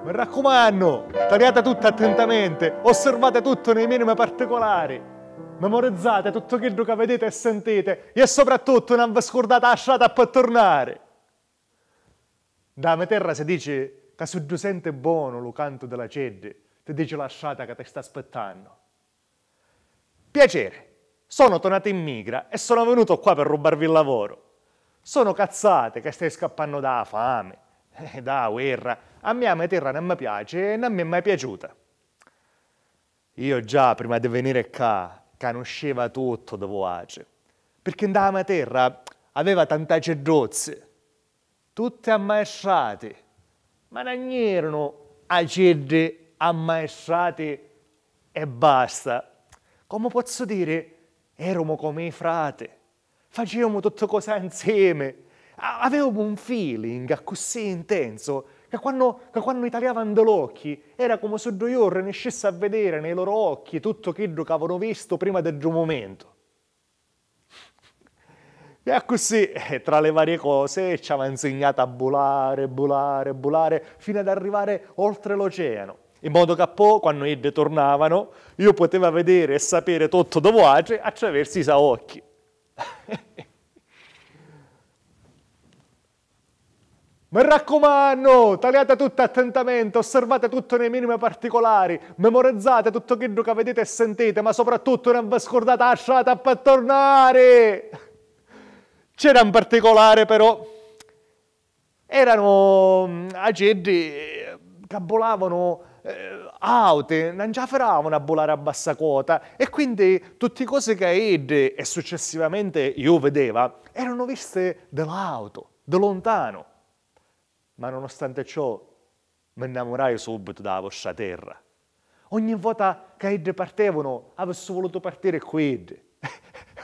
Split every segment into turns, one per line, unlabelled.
Mi raccomando, tagliate tutto attentamente, osservate tutto nei minimi particolari, memorizzate tutto quello che vedete e sentite e soprattutto non vi scordate la strada per tornare. Da mia terra si dice che se tu senti buono lo canto della cede, ti dice la strada che ti sta aspettando. Piacere, sono tornato in migra e sono venuto qua per rubarvi il lavoro. Sono cazzate che stai scappando dalla fame, dalla guerra. A me la terra non mi piace e non mi è mai piaciuta. Io già prima di venire qua conosceva tutto da voce, perché nella mia terra aveva tante cedrozze, tutte ammaestrate, ma non erano acedde ammaestrate e basta. Come posso dire, eravamo come i frate, facevamo tutte cose insieme, avevamo un feeling così intenso che quando tagliavano dell'occhi era come se due ore ne scesse a vedere nei loro occhi tutto quello che avevano visto prima del momento. E così, tra le varie cose, ci aveva insegnato a volare, fino ad arrivare oltre l'oceano. In modo che poi, quando essi tornavano, io potevo vedere e sapere tutto dove attraverso i suoi occhi. Mi raccomando, tagliate tutto attentamente, osservate tutto nei minimi particolari, memorizzate tutto quello che vedete e sentite, ma soprattutto non vi scordate la strada per tornare. C'era un particolare però, erano agenti che volavano auto, non ci faravano a volare a bassa quota e quindi tutte le cose che Ed e successivamente io vedeva erano viste dall'auto, da lontano. Ma nonostante ciò mi innamorai subito dalla vostra terra. Ogni volta che Ed partevano avessi voluto partire qui.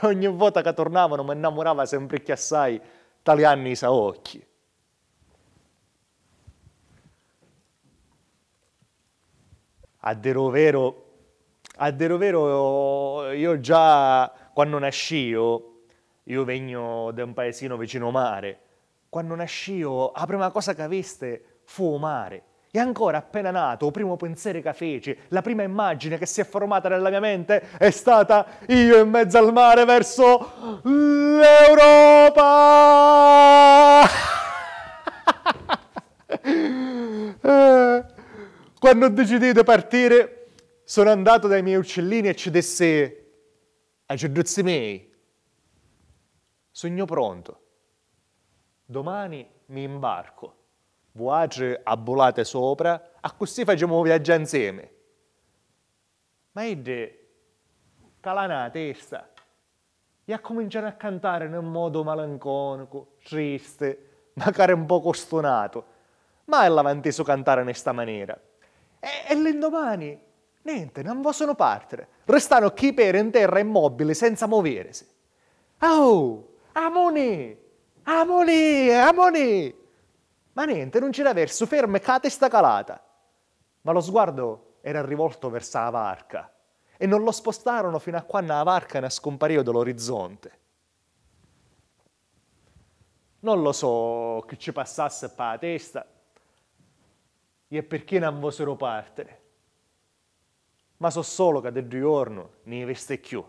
Ogni volta che tornavano mi innamorava sempre più assai tagliando i suoi occhi. A dire vero, io già quando nascio, io vengo da un paesino vicino mare, quando nascio la prima cosa che viste fu mare. E ancora appena nato, il primo pensiero che feci, la prima immagine che si è formata nella mia mente è stata io in mezzo al mare verso l'Europa! Quando ho deciso di partire, sono andato dai miei uccellini e ci dissi ai cedruzzi miei, sogno pronto, domani mi imbarco, voi a volate sopra, a così facciamo un viaggio insieme. Ma Ed, calana la testa, e ha cominciato a cantare in un modo melanconico, triste, magari un po' costonato, ma l'aveva inteso cantare in questa maniera. E l'indomani, niente, non possono partire. Restano chi per in terra immobili senza muoversi. Oh, amoni, amoni, amoni! Ma niente, non c'era verso, ferme, con la testa calata. Ma lo sguardo era rivolto verso la varca e non lo spostarono fino a quando la varca ne scompariva dall'orizzonte. Non lo so che ci passasse per la testa e perché non fossero partire. Ma so solo che del giorno ne viste più.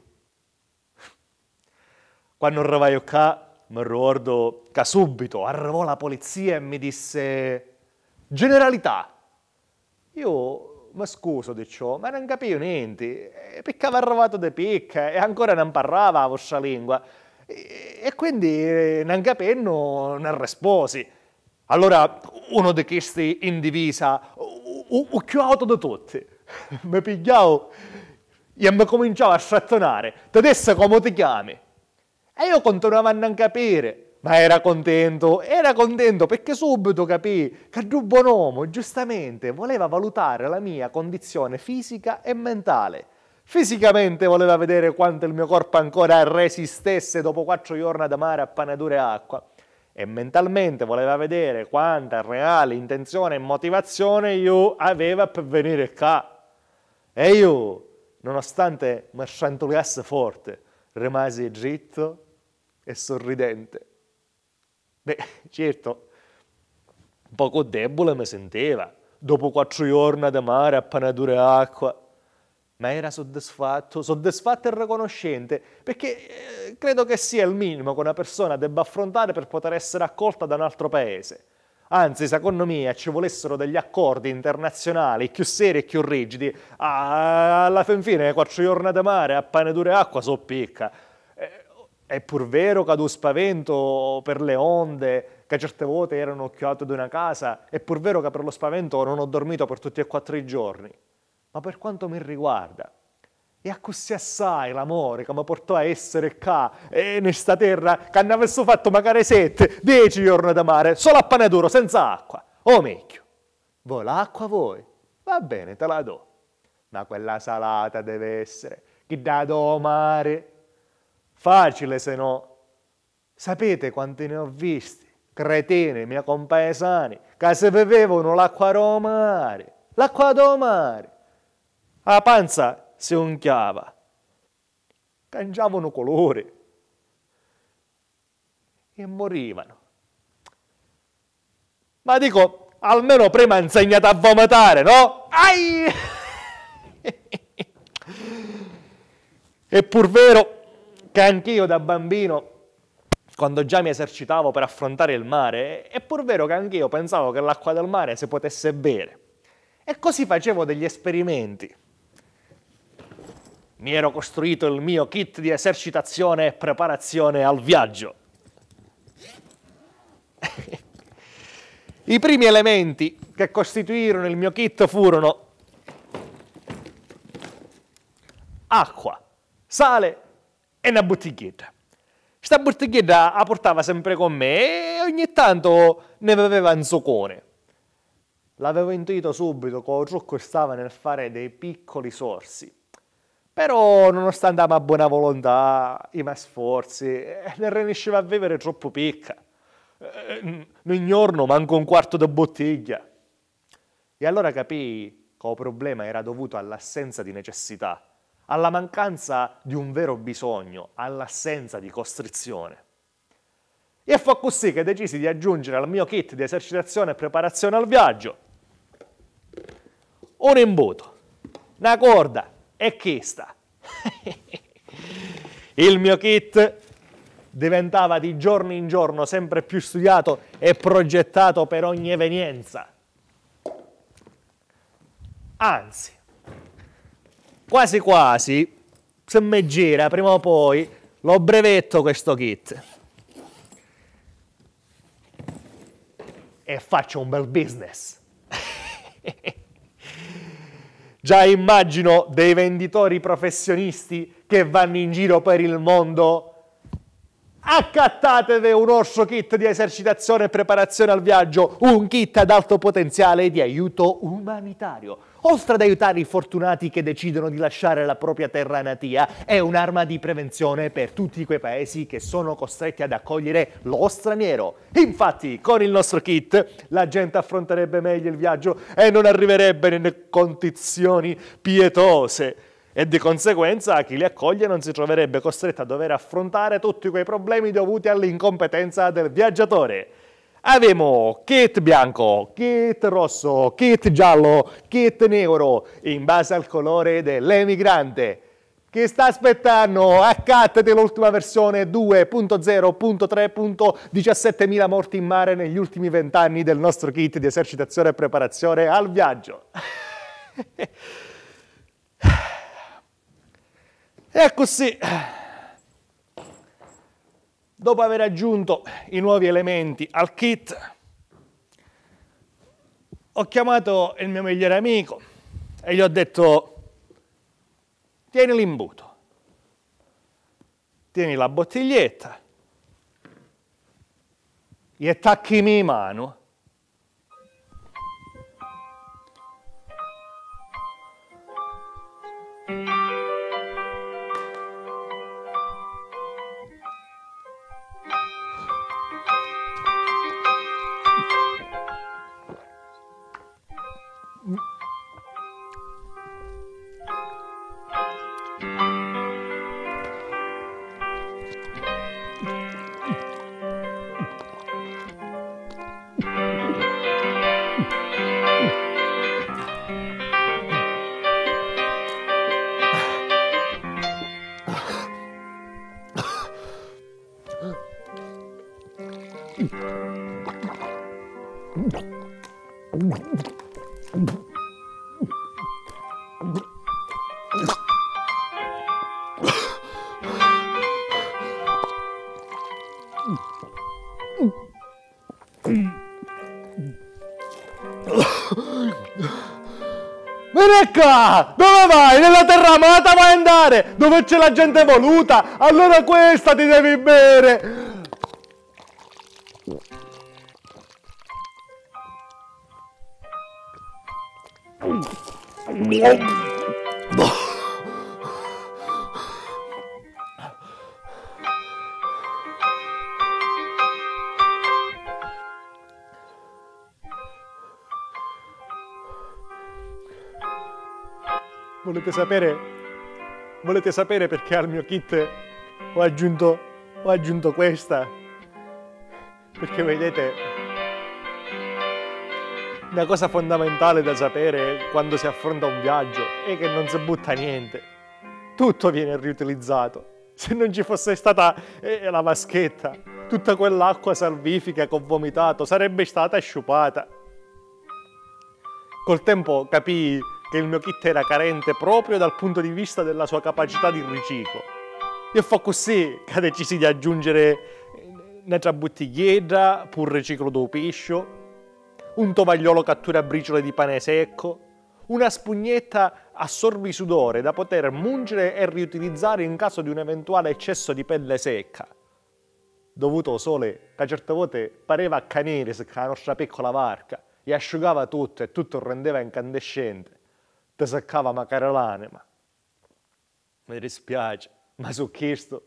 Quando arrivai qua, mi ricordo che subito arrivò la polizia e mi disse generalità. Io mi scuso di ciò, ma non capivo niente, perché avevo arrivato da picca e ancora non parlava la vostra lingua. E quindi non capendo, non risposi. Allora uno di questi in divisa, il più alto di tutti, mi pigliavo e mi cominciava a strattonare. Ti disse come ti chiami? E io continuavo a non capire, ma era contento perché subito capì che un buon uomo, giustamente, voleva valutare la mia condizione fisica e mentale. Fisicamente voleva vedere quanto il mio corpo ancora resistesse dopo 4 giorni da mare a pane dure e acqua. E mentalmente voleva vedere quanta reale intenzione e motivazione io avevo per venire qua. E io, nonostante mi sciantuliasse forte, rimasi dritto e sorridente. Beh, certo, un poco debole mi sentiva, dopo 4 giorni da mare a pane dure e acqua. Ma era soddisfatto e riconoscente, perché credo che sia il minimo che una persona debba affrontare per poter essere accolta da un altro paese. Anzi, secondo me, ci volessero degli accordi internazionali più seri e più rigidi. Alla fin fine, 4 giorni da mare a pane dure e acqua so picca. È pur vero che ho spavento per le onde, che certe volte erano occhiato di una casa, è pur vero che per lo spavento non ho dormito per tutti e 4 i giorni. Ma per quanto mi riguarda, è a così assai l'amore che mi portò a essere qua, in questa terra, che ne avessi fatto magari 7, 10 giorni da mare, solo a pane duro, senza acqua. O meglio, voi l'acqua voi? Va bene, te la do. Ma quella salata deve essere, che da do mare. Facile se no. Sapete quanti ne ho visti? Cretini, miei compaesani, che se bevevano l'acqua do mare. L'acqua do mare. La panza si unchiava, cangiavano colore e morivano. Ma dico, almeno prima ha insegnato a vomitare, no? Ai! È pur vero che anch'io da bambino, quando già mi esercitavo per affrontare il mare, è pur vero che anch'io pensavo che l'acqua del mare si potesse bere. E così facevo degli esperimenti. Mi ero costruito il mio kit di esercitazione e preparazione al viaggio. I primi elementi che costituirono il mio kit furono acqua, sale e una bottiglietta. Questa bottiglietta la portava sempre con me e ogni tanto ne beveva un zoccone. L'avevo intuito subito che il trucco stava nel fare dei piccoli sorsi. Però, nonostante la mia buona volontà, i miei sforzi, ne riusciva a vivere troppo picca. Non giorno manco un quarto di bottiglia. E allora capii che il problema era dovuto all'assenza di necessità, alla mancanza di un vero bisogno, all'assenza di costrizione. E fu così che decisi di aggiungere al mio kit di esercitazione e preparazione al viaggio un imbuto, una corda, e questa. Il mio kit diventava di giorno in giorno sempre più studiato e progettato per ogni evenienza. Anzi, quasi quasi, se mi gira prima o poi, lo brevetto questo kit. E faccio un bel business. Già immagino dei venditori professionisti che vanno in giro per il mondo. Accattatevi un orso kit di esercitazione e preparazione al viaggio, un kit ad alto potenziale di aiuto umanitario. Oltre ad aiutare i fortunati che decidono di lasciare la propria terra natia, è un'arma di prevenzione per tutti quei paesi che sono costretti ad accogliere lo straniero. Infatti, con il nostro kit, la gente affronterebbe meglio il viaggio e non arriverebbe in condizioni pietose. E di conseguenza chi li accoglie non si troverebbe costretto a dover affrontare tutti quei problemi dovuti all'incompetenza del viaggiatore. Abbiamo kit bianco, kit rosso, kit giallo, kit nero, in base al colore dell'emigrante. Chi sta aspettando? Accattati l'ultima versione 2.0.3.17.000 morti in mare negli ultimi 20 anni del nostro kit di esercitazione e preparazione al viaggio. E così, dopo aver aggiunto i nuovi elementi al kit, ho chiamato il mio migliore amico e gli ho detto: tieni l'imbuto, tieni la bottiglietta, e tacchimi in mano. Vieni qua! Dove vai? Nella terra amata vuoi andare? Dove c'è la gente evoluta? Allora questa ti devi bere! Volete sapere perché al mio kit ho aggiunto questa? Perché vedete, una cosa fondamentale da sapere quando si affronta un viaggio è che non si butta niente. Tutto viene riutilizzato. Se non ci fosse stata la vaschetta, tutta quell'acqua salvifica che ho vomitato sarebbe stata sciupata. Col tempo capii che il mio kit era carente proprio dal punto di vista della sua capacità di riciclo. E fa così che ho deciso di aggiungere un'altra bottiglietta per riciclo del pesce, un tovagliolo cattura briciole di pane secco, una spugnetta assorbi sudore da poter mungere e riutilizzare in caso di un eventuale eccesso di pelle secca, dovuto al sole che a certe volte pareva canere con la nostra piccola barca e asciugava tutto e tutto rendeva incandescente. Ti seccava magari l'anima. Mi dispiace, ma su questo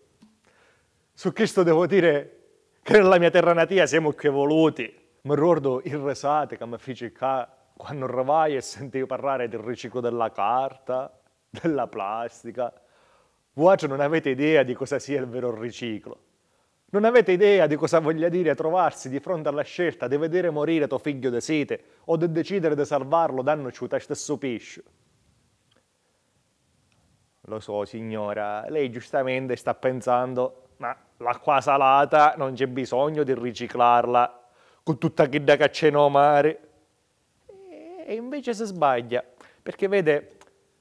devo dire che nella mia terra natia siamo più evoluti. Mi ricordo il resate che mi fece qua quando arrivai e sentivo parlare del riciclo della carta, della plastica. Voi non avete idea di cosa sia il vero riciclo. Non avete idea di cosa voglia dire trovarsi di fronte alla scelta di vedere morire tuo figlio di sete o di decidere di salvarlo dandoci lo stesso pesce. Lo so, signora, lei giustamente sta pensando, ma l'acqua salata non c'è bisogno di riciclarla con tutta quella che c'è no mare. E invece si sbaglia, perché vede,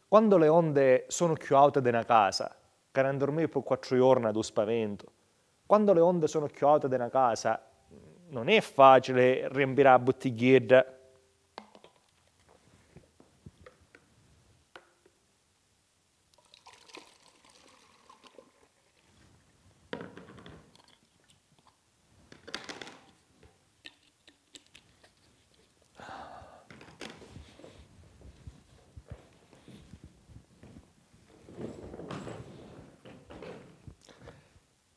quando le onde sono più alte di una casa, che non dormire per 4 giorni ad un spavento, quando le onde sono più alte di una casa, non è facile riempire la bottiglietta.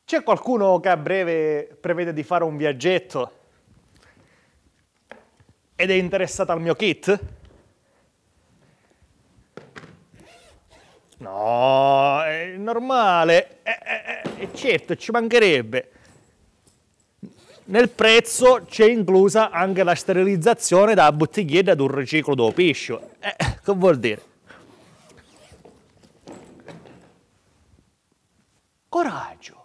C'è qualcuno che a breve prevede di fare un viaggetto ed è interessato al mio kit? No, è normale. Certo, ci mancherebbe. Nel prezzo c'è inclusa anche la sterilizzazione della bottiglietta d'un riciclo del pesce. Che vuol dire? Coraggio.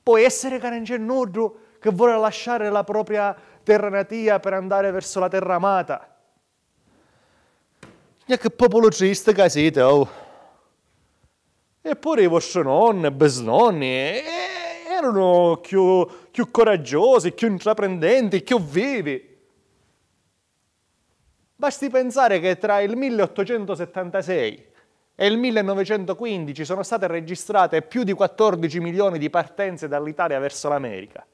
Può essere che non c'è nulla che vuole lasciare la propria terra natia per andare verso la terra amata. E che popolo triste che siete, oh! Eppure i vostri nonni e bisnonni erano più coraggiosi, più intraprendenti, più vivi. Basti pensare che tra il 1876 e il 1915 sono state registrate più di 14 milioni di partenze dall'Italia verso l'America.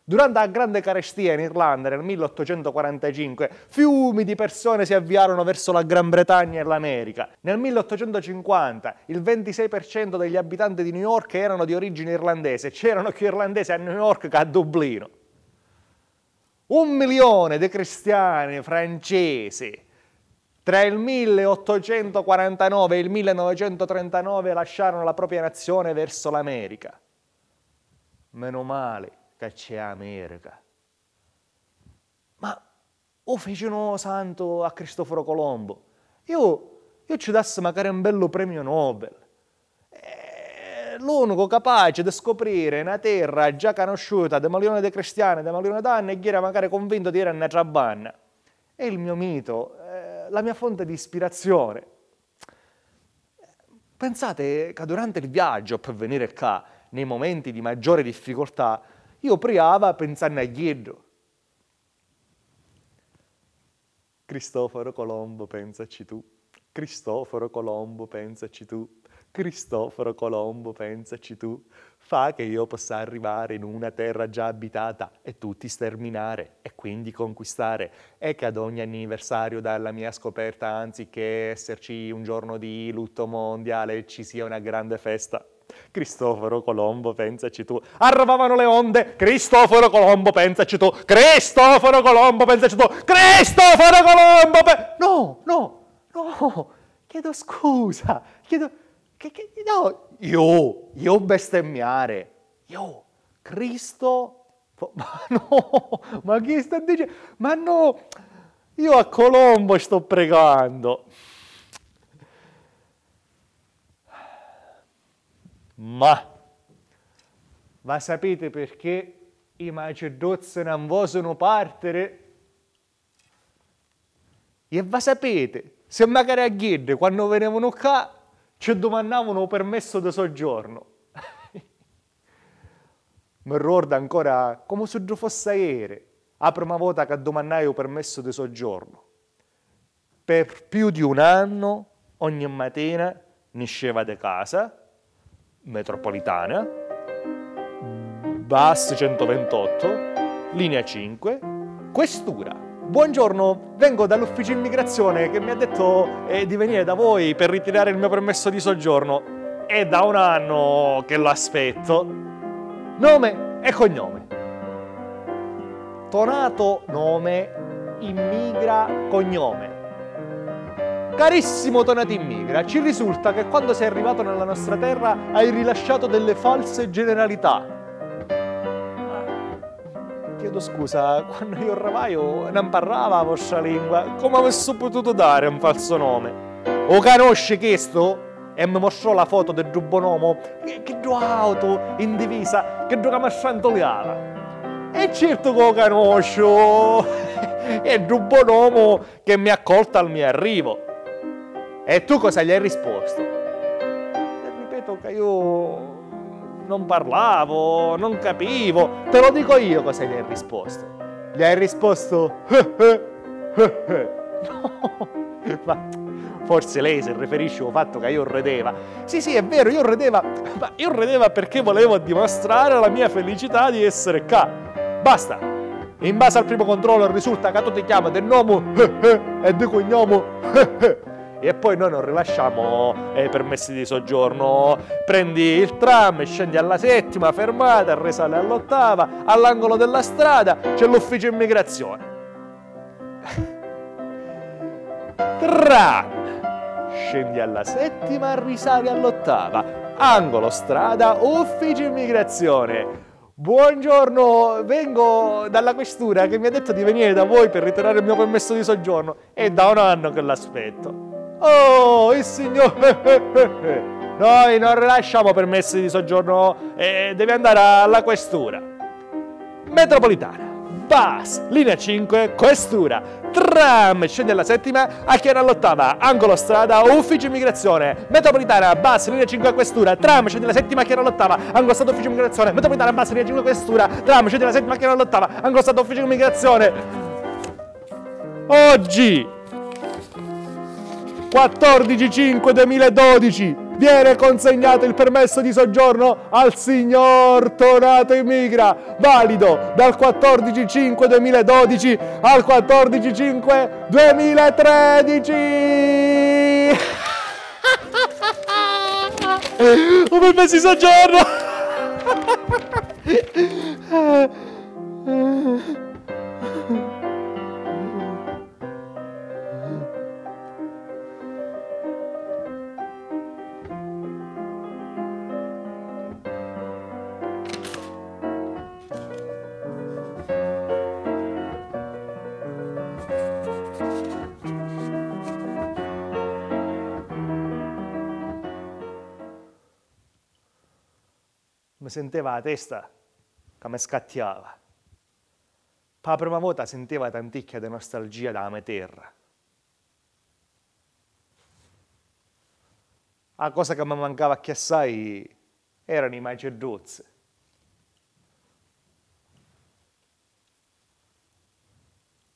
Durante la grande carestia in Irlanda nel 1845, fiumi di persone si avviarono verso la Gran Bretagna e l'America. Nel 1850 il 26% degli abitanti di New York erano di origine irlandese. C'erano più irlandesi a New York che a Dublino. 1 milione di cristiani francesi tra il 1849 e il 1939 lasciarono la propria nazione verso l'America. Meno male che c'è America. Ma o fecero santo a Cristoforo Colombo? Io ci dassi magari un bello premio Nobel. l'unico capace di scoprire una terra già conosciuta da milioni di cristiani, da milioni d'anni, e chi era magari convinto di era una trabanna. È il mio mito, la mia fonte di ispirazione. Pensate che durante il viaggio per venire qua, nei momenti di maggiore difficoltà, io pregavo pensando a Ghidro. Cristoforo Colombo, pensaci tu. Cristoforo Colombo, pensaci tu. Cristoforo Colombo, pensaci tu. Fa che io possa arrivare in una terra già abitata e tutti sterminare e quindi conquistare, e che ad ogni anniversario dalla mia scoperta, anziché esserci un giorno di lutto mondiale, ci sia una grande festa. Cristoforo Colombo, pensaci tu. Arrivavano le onde. Cristoforo Colombo, pensaci tu. Cristoforo Colombo, pensaci tu. Cristoforo Colombo, no, chiedo scusa, no, io bestemmiare, Cristo, ma no, ma chi sta dicendo? Ma no, io a Colombo sto pregando. Ma sapete perché i macedozzi non vogliono partire? E va sapete, se magari a Ghidde, quando venivano qua, ci domandavano permesso di soggiorno. Mi ricordo ancora come se fosse ieri, la prima volta che domandai il permesso di soggiorno. Per più di un anno, ogni mattina, nasceva da casa, metropolitana, bus 128, linea 5, questura. Buongiorno, vengo dall'ufficio immigrazione che mi ha detto di venire da voi per ritirare il mio permesso di soggiorno. È da un anno che lo aspetto. Nome e cognome. Tonato nome, immigra cognome. Carissimo Tonato Immigra, ci risulta che quando sei arrivato nella nostra terra hai rilasciato delle false generalità. Chiedo scusa, quando io arrivaio non parlava la vostra lingua, come avessi potuto dare un falso nome? O conosce questo? E mi mostrò la foto del giubbonomo che do auto in divisa, che do come sciantoliava. E certo che lo conosco, è il giubbonomo che mi ha accolto al mio arrivo. E tu cosa gli hai risposto? E ripeto che io non parlavo, non capivo. Te lo dico io cosa gli hai risposto. Gli hai risposto no, ma forse lei si riferisce al fatto che io rideva. Sì, è vero, io rideva, ma io rideva perché volevo dimostrare la mia felicità di essere qua. Basta. In base al primo controllo risulta che tu ti chiami del nome e di cognome e poi noi non rilasciamo permessi di soggiorno. Prendi il tram, scendi alla 7ª fermata, risale all'8ª, all'angolo della strada c'è l'ufficio immigrazione. Tram, scendi alla 7ª, risali all'8ª, angolo strada, ufficio immigrazione. Buongiorno, vengo dalla questura che mi ha detto di venire da voi per ritirare il mio permesso di soggiorno. È da un anno che l'aspetto. Oh, il signore! Noi non rilasciamo permessi di soggiorno, devi andare alla questura. Metropolitana, bus, linea 5, questura, tram, scendi alla 7ª, acchiera all'8ª, angolo strada, ufficio immigrazione. Metropolitana, bus, linea 5, questura, tram, scendi alla 7ª, acchiera all'8ª, angolo stato, ufficio immigrazione. Metropolitana, bus, linea 5, questura, tram, scendi alla 7ª, acchiera all'8ª, angolo stato, ufficio immigrazione. Oggi 14/5/2012 viene consegnato il permesso di soggiorno al signor Tonato Immigra, valido dal 14/5/2012 al 14/5/2013. Un permesso di soggiorno. mi sentiva la testa che mi scattiava. Per la prima volta sentiva tanticchia di nostalgia dalla mia terra. La cosa che mi mancava assai erano i macedozzi.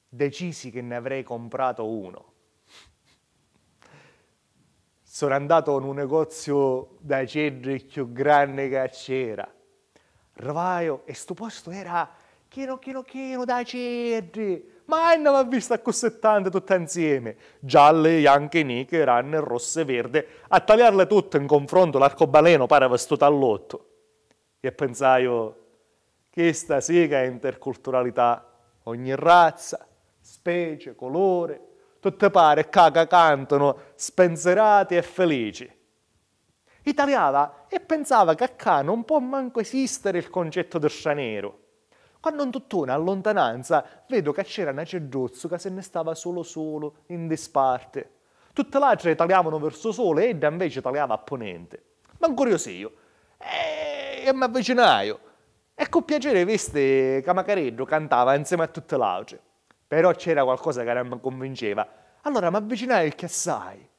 Decisi che ne avrei comprato uno. Sono andato in un negozio da cedri più grande che c'era. Arrivaio e sto posto era pieno da cedri. Mai non mi ha visto così tante tutte insieme. Gialle, bianche, nere, ranne, rosse, verde. A tagliarle tutte in confronto l'arcobaleno pare vestito all'otto. E pensaio, questa sì che è interculturalità. Ogni razza, specie, colore, tutte pare che cantano spensierati e felici. Italiava e pensava che qua non può manco esistere il concetto del scianero. Quando in tutt'una, a lontananza, vedo che c'era una cedruzzo che se ne stava solo, in disparte. Tutte le altre tagliavano verso sole e invece tagliava a ponente. Ma incuriosio. E mi avvicinaio. E con piacere viste che Macareggio cantava insieme a tutte le altre. Però c'era qualcosa che non mi convinceva. Allora mi avvicinai il assai.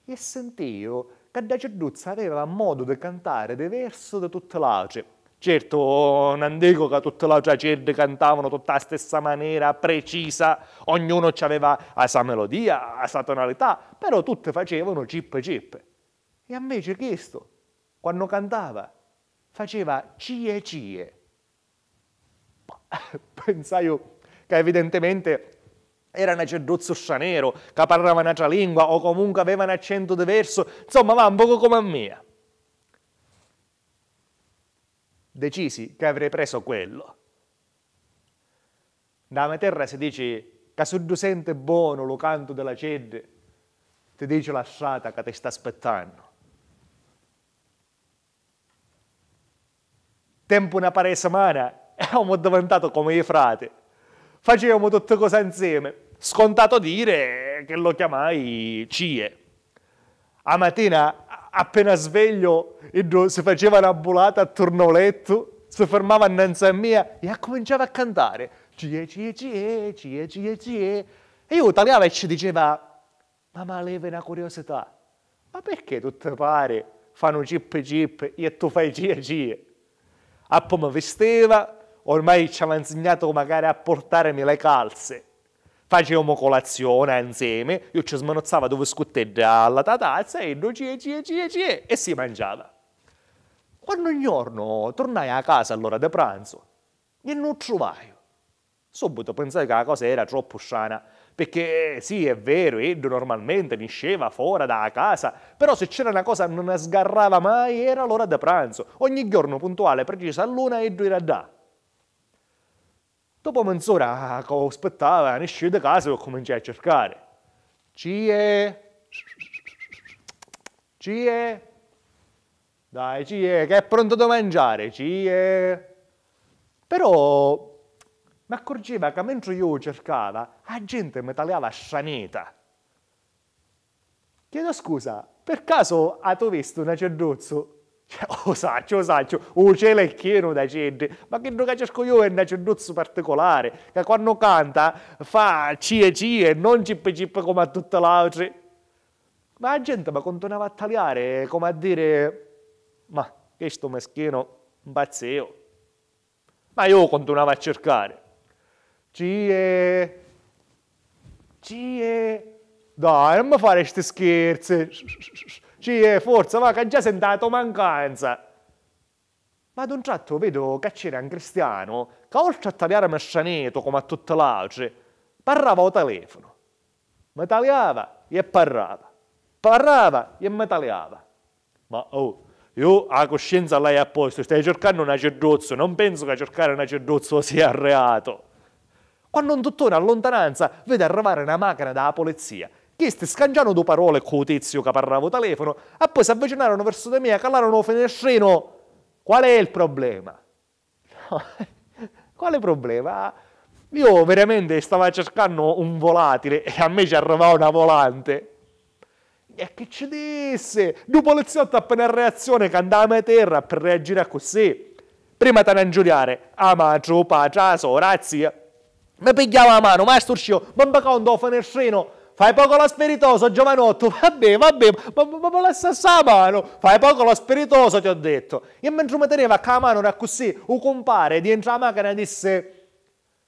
E sentivo che da cedruzza aveva modo di cantare diverso da tutte le altre. Certo, non dico che tutte le altre cedre cantavano tutta la stessa maniera, precisa, ognuno aveva la sua melodia, la sua tonalità, però tutte facevano cip. E invece questo, quando cantava, faceva cie. Pensai che evidentemente era una cedruzzo scianero, che parlava un'altra lingua o comunque aveva un accento diverso, insomma va un poco come a me. Decisi che avrei preso quello. Da mia terra si dice che se tu senti buono lo canto della cedre, ti dice la strada che ti sta aspettando. Tempo una paio di settimane eravamo diventato come i frati. Facevamo tutte cose insieme. Scontato dire che lo chiamai cie. A mattina, appena sveglio, si faceva una bulata attorno al letto, si fermava innanzi a me e cominciava a cantare. Cie. E io tagliava e ci diceva, ma leva una curiosità. Ma perché tutte pare fanno cip e tu fai cie? A poi mi vesteva, ormai ci aveva insegnato magari a portarmi le calze. Facevamo colazione insieme, io ci smanuzzava dove scutteggia alla tatazza e lui cie e si mangiava. Quando un giorno tornai a casa all'ora di pranzo e non trovai. Subito pensai che la cosa era troppo strana, perché sì, è vero, Edo normalmente nisceva fuori da casa, però se c'era una cosa che non sgarrava mai era l'ora di pranzo. Ogni giorno puntuale, precisa all'una, Edo era là. Dopo mezz'ora che aspettava, esci da casa e ho cominciato a cercare. Cie? Dai, cie, che è pronto da mangiare, cie? Però mi accorgeva che mentre io cercava, la gente mi tagliava scianeta. Chiedo scusa, per caso tu visto una cedruzzo? Lo saccio, il cielo è pieno da cedri, ma che non cerco io è una cedruzzo particolare, che quando canta fa cie, non cip come a tutte le altre. Ma la gente mi continuava a tagliare, come a dire, ma questo meschino impazzeo. Ma io continuavo a cercare. Cie, dai, non mi fare questi scherzi. Cie, forza, va, che già sentato mancanza. Ma ad un tratto vedo che c'era un cristiano che oltre a tagliare il scianeto come a tutte le altre, parlava al telefono. Mi tagliava e parlava. Parlava e mi tagliava. Ma io la coscienza l'hai a posto, stai cercando una cedruzzo, non penso che cercare una cedruzzo sia reato. Quando un dottore a lontananza vede arrivare una macchina dalla polizia, che scangiano due parole con il tizio che parlava al telefono, e poi si avvicinarono verso di me e calarono il finestrino. Qual è il problema? Quale problema? Io veramente stavo cercando un volatile e a me ci arrivava una volante. E che ci disse? Due poliziotti appena in reazione che andavamo a terra per reagire a così. Prima di non giuriare, a madre, o padre, a sora, a zia. Mi pigliava la mano, ma storcio, ma quando ho finestrino, fai poco lo spiritoso, giovanotto, vabbè, ma lascia la mano, fai poco lo spiritoso, ti ho detto. E mentre mi teneva con la mano era così, un compare di entrare la macchina disse,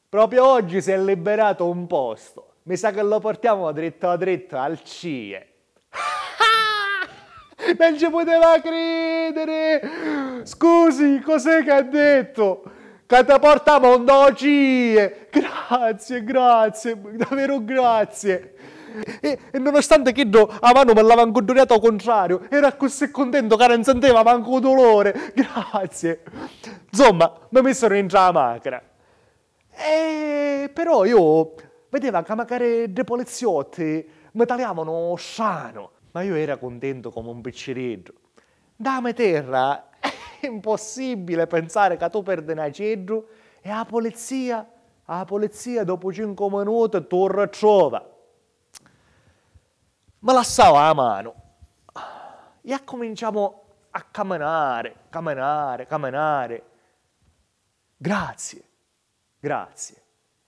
proprio oggi si è liberato un posto, mi sa che lo portiamo dritto al CIE. Non ci poteva credere! Scusi, cos'è che ha detto? Che ti portiamo un CIE! Grazie, davvero grazie! E nonostante che a mano me l'aveva incontrato al contrario, era così contento che non sentiva manco dolore. Grazie! Insomma, mi misero in la macchina. Però io vedevo che magari dei poliziotti mi tagliavano strano. Ma io ero contento come un piccirillo. Da me terra è impossibile pensare che tu perdi un cedro e la polizia dopo 5 minuti torna a trova. Me lasciava la mano e cominciamo a camminare. Grazie.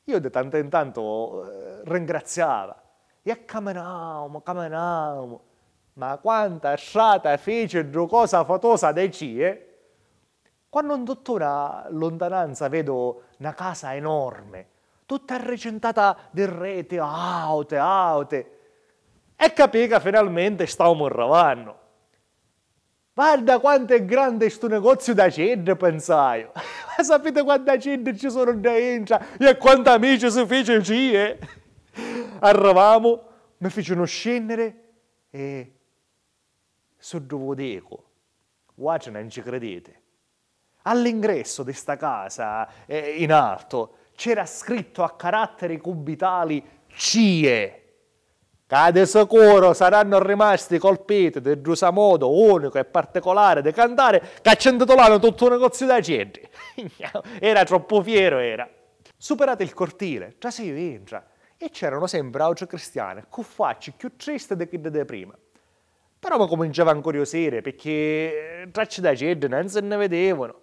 Io di tanto in tanto ringraziava e camminavamo. Ma quanta strada fece cosa fatosa dei CIE, quando in tutta una lontananza vedo una casa enorme, tutta arrecentata di reti alte, e capì che finalmente stavamo arrivando. Guarda quanto è grande questo negozio da cedro, pensai. Ma sapete quanta gente ci sono dentro e quanti amici si fece CIE? Arrivavamo, mi fecero scendere e sottovodeco, guarda non ci credete, all'ingresso di sta casa in alto c'era scritto a caratteri cubitali CIE, che di sicuro saranno rimasti colpiti del giusto modo unico e particolare di cantare che accendetolavano tutto un negozio da cedri. Era troppo fiero, era. Superato il cortile, già si entra e c'erano sempre altri cristiani con facce più tristi di quelle di prima. Però mi cominciava a incuriosire perché tracce da cedri non se ne vedevano,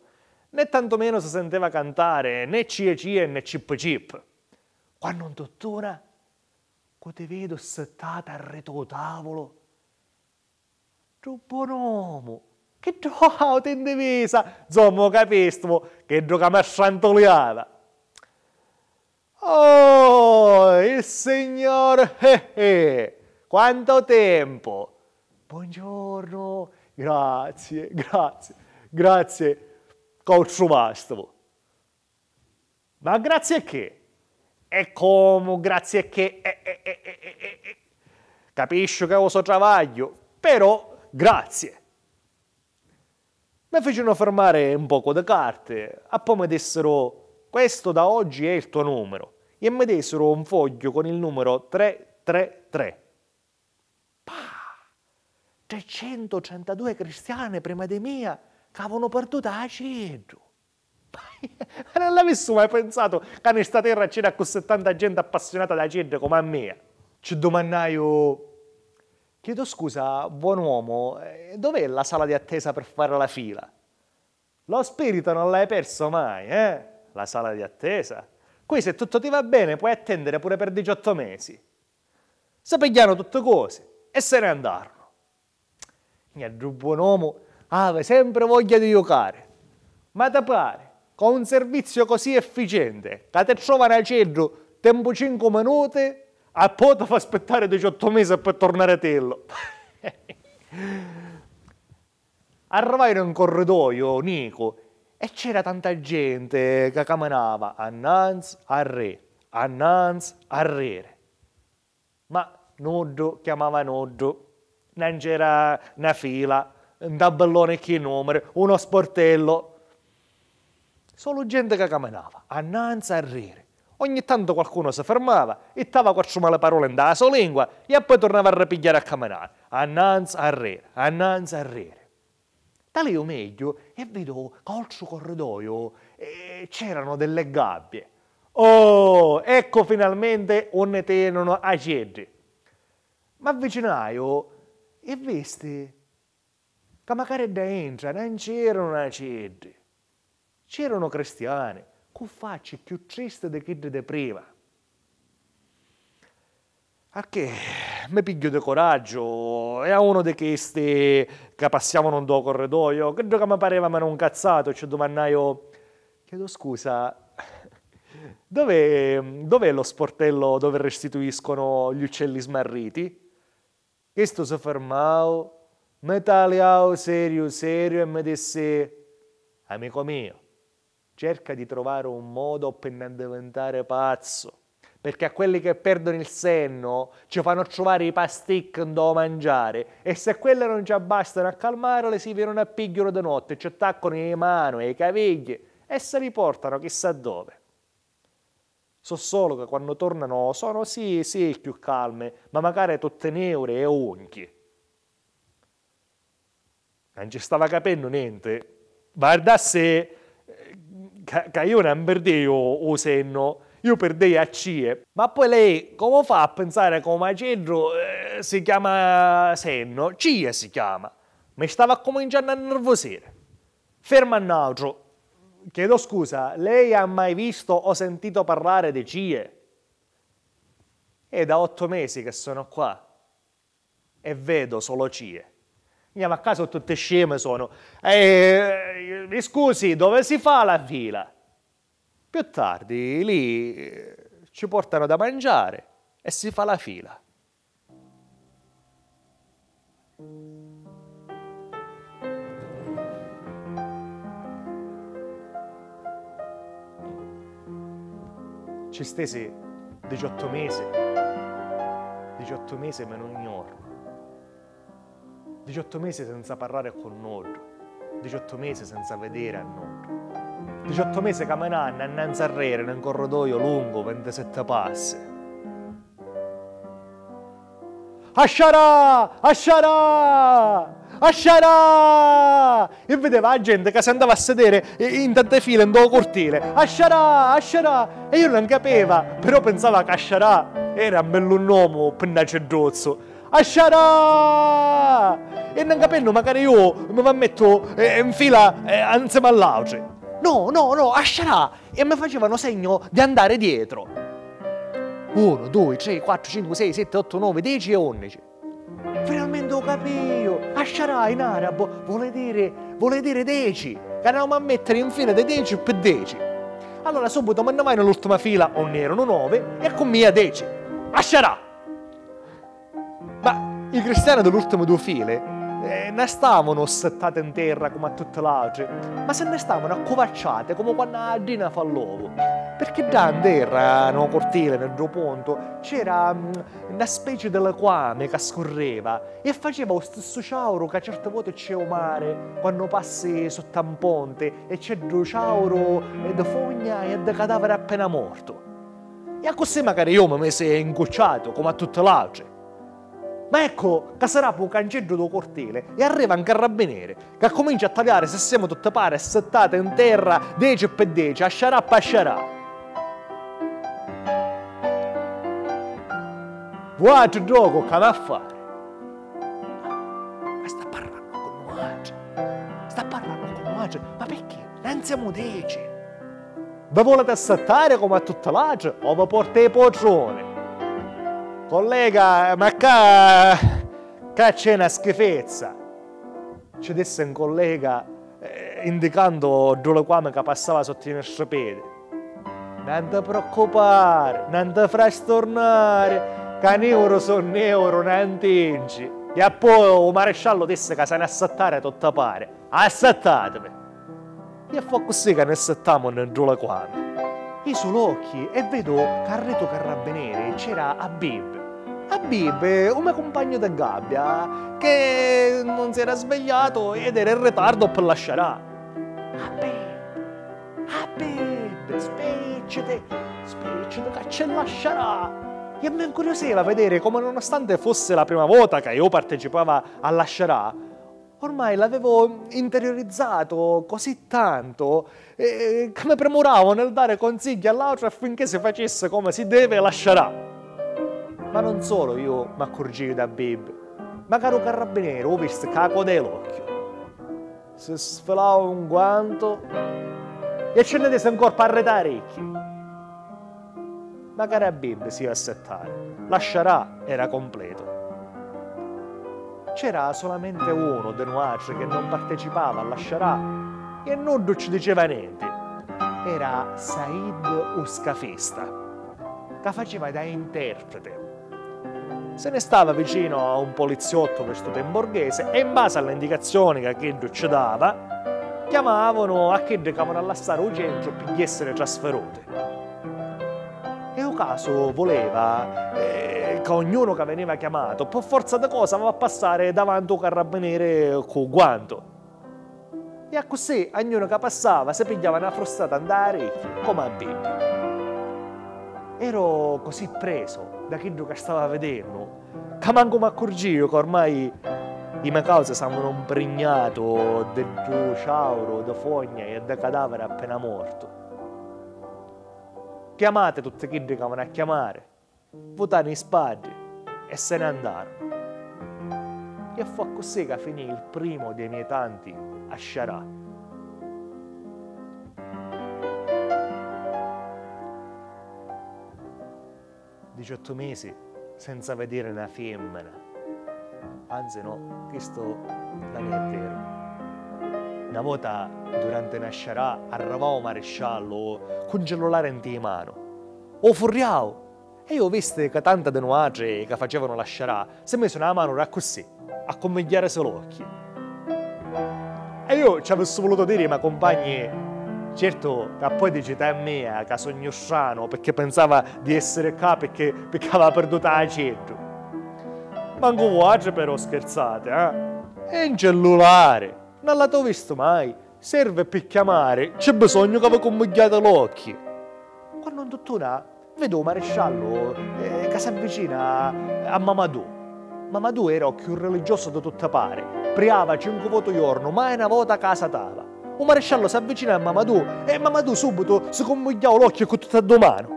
né tantomeno si sentiva cantare né CIE né Cip. Quando un tuttora ti vedo settata al retro tavolo, tu buon uomo, che giocato in divisa, insomma capisto che giocava a sciantoliava. Oh, il signor quanto tempo! Buongiorno, grazie, coach Vastovo. Ma grazie a che? E come, grazie a che? Capisco che ho il suo travaglio, però grazie. Mi fecero fermare un poco di carte, e poi mi dissero, questo da oggi è il tuo numero, e mi dessero un foglio con il numero 333. 332 cristiani prima di mia che avevano perduto la cedro. Non l'avessi mai pensato che in questa terra c'era così tanta gente appassionata da cedro come a me. Ci domandai, chiedo scusa, buon uomo, dov'è la sala di attesa per fare la fila? Lo spirito non l'hai perso mai, eh? La sala di attesa? Qui se tutto ti va bene puoi attendere pure per 18 mesi. Si pigliano tutte cose e se ne andarono. Il buon uomo aveva sempre voglia di giocare. Ma te pare, con un servizio così efficiente, che ti trovano a cedro tempo 5 minuti, e poi ti fa aspettare 18 mesi per tornare a tello. Arrivai in un corridoio, Nico, e c'era tanta gente che camminava annanzi a re. Ma nudo chiamava nudo. Non c'era una fila, un tabellone che numeri, uno sportello. Solo gente che camminava, annanzi a rire. Ogni tanto qualcuno si fermava e stava quattro male parole in la sua lingua e poi tornava a ripigliare a camminare. Annanzi a rire. Da lì o meglio e vedo che oltre il corridoio c'erano delle gabbie. Oh, ecco finalmente un tengono a cedri. Ma avvicinaio e vesti che magari da entra non c'erano acedi, c'erano cristiani, con facce più tristi di quelli di prima. A che mi piglio di coraggio e a uno di questi che passavano da corridoio, credo che mi pareva ma non cazzato, ci domandaio, chiedo scusa, dov'è lo sportello dove restituiscono gli uccelli smarriti? Questo si fermò, mi tagliò serio e mi disse, amico mio, cerca di trovare un modo per non diventare pazzo. Perché a quelli che perdono il senno ci fanno trovare i pasticchi da mangiare e se quelle non ci bastano a calmarle si viene a pigliare di notte, ci attaccano le mani e i cavigli e si riportano chissà dove. So solo che quando tornano sono sì più calme, ma magari tutte neure e unchi. Non ci stava capendo niente. Guardasse che io non perdevo il senno, io perdei a CIE, ma poi lei come fa a pensare che un centro si chiama senno? CIE si chiama. Mi stava cominciando a nervosire. Ferma un altro. Chiedo scusa, lei ha mai visto o sentito parlare di CIE? È da 8 mesi che sono qua e vedo solo CIE. Andiamo a casa tutte sceme sono. Mi scusi, dove si fa la fila? Più tardi lì ci portano da mangiare e si fa la fila. Ci stesi 18 mesi meno un giorno. 18 mesi senza parlare con noi, 18 mesi senza vedere a noi. 18 mesi camminando innanzi a rere in un corridoio lungo 27 passi. Asciarà! Asciarà! Asciarà! E vedeva la gente che si andava a sedere in tante file in due cortile. Asciarà! Asciarà! E io non capiva, però pensava che Asciarà era un bell'uomo pennacedozzo. Asciarà! E non capendo, magari io mi metto in fila insieme all'altro. No, Asciarà! E mi facevano segno di andare dietro. 1, 2, 3, 4, 5, 6, 7, 8, 9, 10 e 11. Finalmente ho capito! Asciarà in arabo vuole dire 10. Che andavamo a mettere in fila di 10 per 10. Allora subito mi andavai nell'ultima fila, on erano 9, e con mia 10. Asciarà! Ma i cristiani dell'ultime 2 file ne stavano settate in terra come a tutte le altre, ma se ne stavano accovacciate come quando la dina fa l'uovo. Perché da in terra, nel cortile, nel ponto, c'era una specie di liquame che scorreva e faceva lo stesso ciauro che a certe volte c'è il mare quando passi sotto un ponte e c'è il ciauro di fogna e di cadavere appena morto. E così magari io mi mesi ingocciato come a tutte le altre. Ma ecco che sarà un cancello del cortile e arriva un carabiniere che comincia a tagliare se siamo tutte pare settate in terra 10 per 10, asciarà per asciarà. Guarda gioco che va a fare? Ma sta parlando con noi, ma perché? Non siamo 10. Vi volete assettare come a tutte le altre o vi portate i poltrone? Collega, ma che c'è una schifezza. Ci disse un collega indicando il liquame che passava sotto i nostri piedi. Non ti preoccupare, non ti frastornare, che neuro sono neuro, non tingi. E poi il maresciallo disse che se ne assettare tutta pare. Assettatevi. E fu così che ne assettammo nel liquame. Io sull'occhi e vedo che al retro carabinieri c'era Habib. Habib, un mio compagno di gabbia, che non si era svegliato ed era in ritardo per lasciare. Habib, spicciti, che ce lascerà. E mi incuriosiva vedere come nonostante fosse la prima volta che io partecipavo a lasciarà, ormai l'avevo interiorizzato così tanto che mi premuravo nel dare consigli all'altro affinché si facesse come si deve lasciarà. Ma non solo io mi accorgevo da Habib, magari un carabiniere, ho visto caco dell'occhio. Si sfilava un guanto e ce ne disse ancora per parecchi. Ma carabinieri si assettare, l'asciarà era completo. C'era solamente uno de noi che non partecipava all'asciarà e non ci diceva niente. Era Said Uscafista, che faceva da interprete. Se ne stava vicino a un poliziotto questo borghese e in base alle indicazioni che Cheddo ci dava, chiamavano a Cheddo che avevano all'assare un centro per essere trasferiti. E un caso voleva che ognuno che veniva chiamato, per forza di cosa, aveva a passare davanti a un carabiniere con guanto. E così, ognuno che passava si pigliava una frustata andare orecchie, come a bimbi. Ero così preso da quello che stava vedendo, che manco mi accorgevo che ormai i miei cause stavano impregnati di ciauro, di fogna e di cadavere appena morto. Chiamate tutti quelli che avevano a chiamare, votarono in spade e se ne andarono. E fu così che finì il primo dei miei tanti asciarà. «18 mesi senza vedere una femmina. Anzi no, questo non è vero. Una volta durante una sciarà arrivò un maresciallo con un cellulare in mano. O furriao! E io ho visto che tante di noi che facevano la sciarà si misero la mano così, a convigliare solo occhi. E io ci avessi voluto dire ai miei compagni, certo che poi dicete a me che sogno strano perché pensava di essere qua perché aveva perduto la cedro. Manco voi però scherzate, eh? È un cellulare! Non l'avete visto mai? Serve per chiamare, c'è bisogno che vi convigliate l'occhio. Quando un dottore vedo un maresciallo che si avvicina a Mamadou. Mamadou era il più religioso di tutta pare, priava 5 volte al giorno, mai una volta a casa tava. Un maresciallo si avvicina a Mamadou e Mamadou subito si convigliava l'occhio con tutta due mani.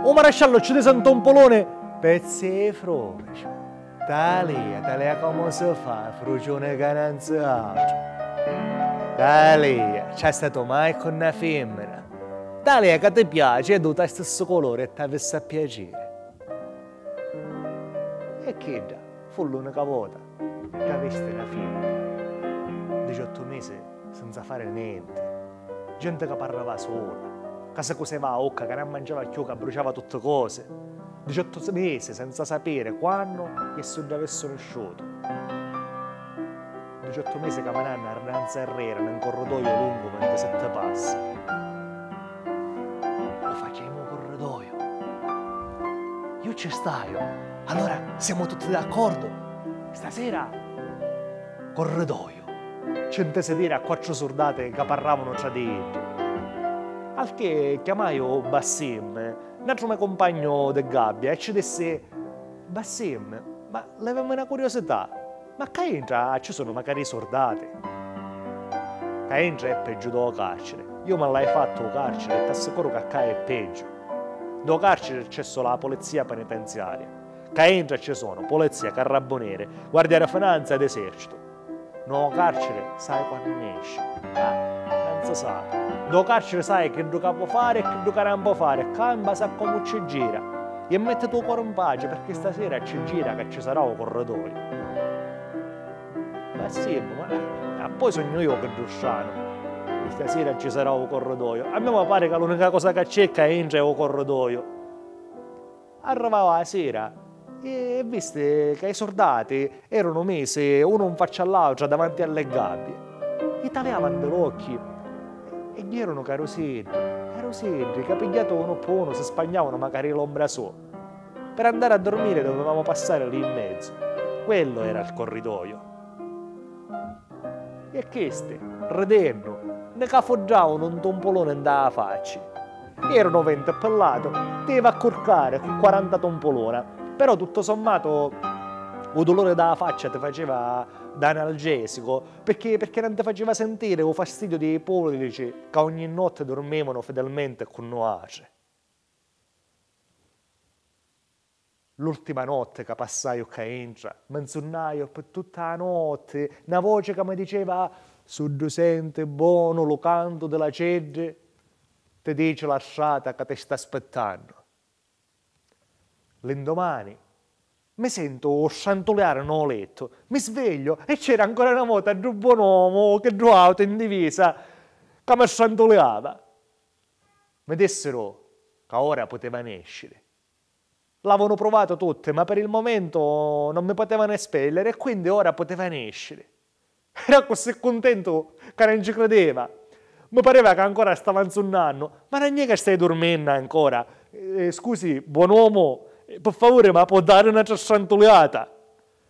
Un maresciallo ci desanta un polone, pezzi di froce. Talia, come si fa, frugione che non si apre. Talia, c'è stato mai con una femmina. Talia che ti piace, è tutta stesso colore e ti avesse a piacere. E che da, fu l'unica volta che aveste una femmina. 18 mesi senza fare niente. Gente che parlava sola, che si coseva a occa, che non mangiava più, che bruciava tutte cose. 18 mesi senza sapere quando e se avessero nasciuto. 18 mesi che mananno a Ranza Herrera in un corridoio lungo 27 passi. Lo facciamo un corridoio. Io ci staio. Allora siamo tutti d'accordo. Stasera corridoio. Gente sedere a 4 sordate che parlavano tra di loro. Al che chiamai Bassim, un altro mio compagno di gabbia, e ci disse: Bassim, ma leviamo una curiosità, ma che entra ci sono magari sordate? Che entra è peggio del carcere. Io me l'hai fatto carcere e ti assicuro che qua è peggio. Do carcere c'è solo la polizia penitenziaria. Che entra ci sono polizia, carabinieri, guardia di finanza ed esercito. No carcere sai quando ne esce. Non si sa. Do carcere sai che può fare e che non può fare. Qua in base a come ci gira. E mette tuo cuore in pace perché stasera ci gira che ci sarà un corridoio. Ma sì, ma poi sogno io che Giussano. Stasera ci sarà un corridoio. A me mi pare che l'unica cosa che c'è che entra è un corridoio. Arrivava la sera e viste che i soldati erano messi uno in faccia all'altro davanti alle gabbie. Gli tagliavano gli occhi e gli erano caroselli, che pigliato uno per uno si spagnavano magari l'ombra sua. Per andare a dormire dovevamo passare lì in mezzo. Quello era il corridoio. E questi, ridendo, ne cafoggiavano un tompolone dalla faccia. Erano 20 appellato, deve accorcare con 40 tompolona. Però tutto sommato il dolore dalla faccia ti faceva da analgesico perché non ti faceva sentire il fastidio dei pollici che ogni notte dormivano fedelmente con noi. L'ultima notte che passai che entra, menzonaio per tutta la notte, una voce che mi diceva «Suddu sente buono lo canto della cedre, ti dice la strada che ti sta aspettando». L'indomani mi sento sciantolare nel letto, mi sveglio e c'era ancora una volta un buon uomo che auto in divisa che mi sciantoleava. Mi dissero che ora poteva nascere. L'avevano provato tutte, ma per il momento non mi potevano espellere e quindi ora poteva nascere. Era così contento che non ci credeva. Mi pareva che ancora stava insonnando, ma non è che stai dormendo ancora. Scusi, buon uomo, per favore, ma può dare una sciantoleata?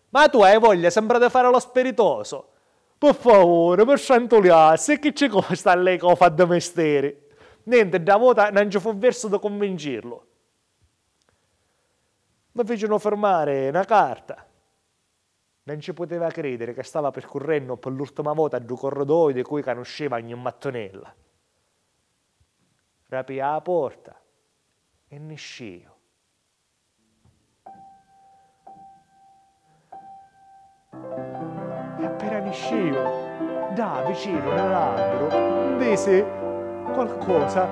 Ma tu hai voglia sempre di fare lo spiritoso? Per favore, per sciantolearsi, che ci costa a lei che lo fa da mestiere? Niente, da volta non ci fu verso di convincerlo. Mi fecero firmare una carta. Non ci poteva credere che stava percorrendo per l'ultima volta due corridoi di cui conosceva ogni mattonella. Rapì la porta e ne uscì. E appena ne uscì, da vicino nell'albero, vese qualcosa,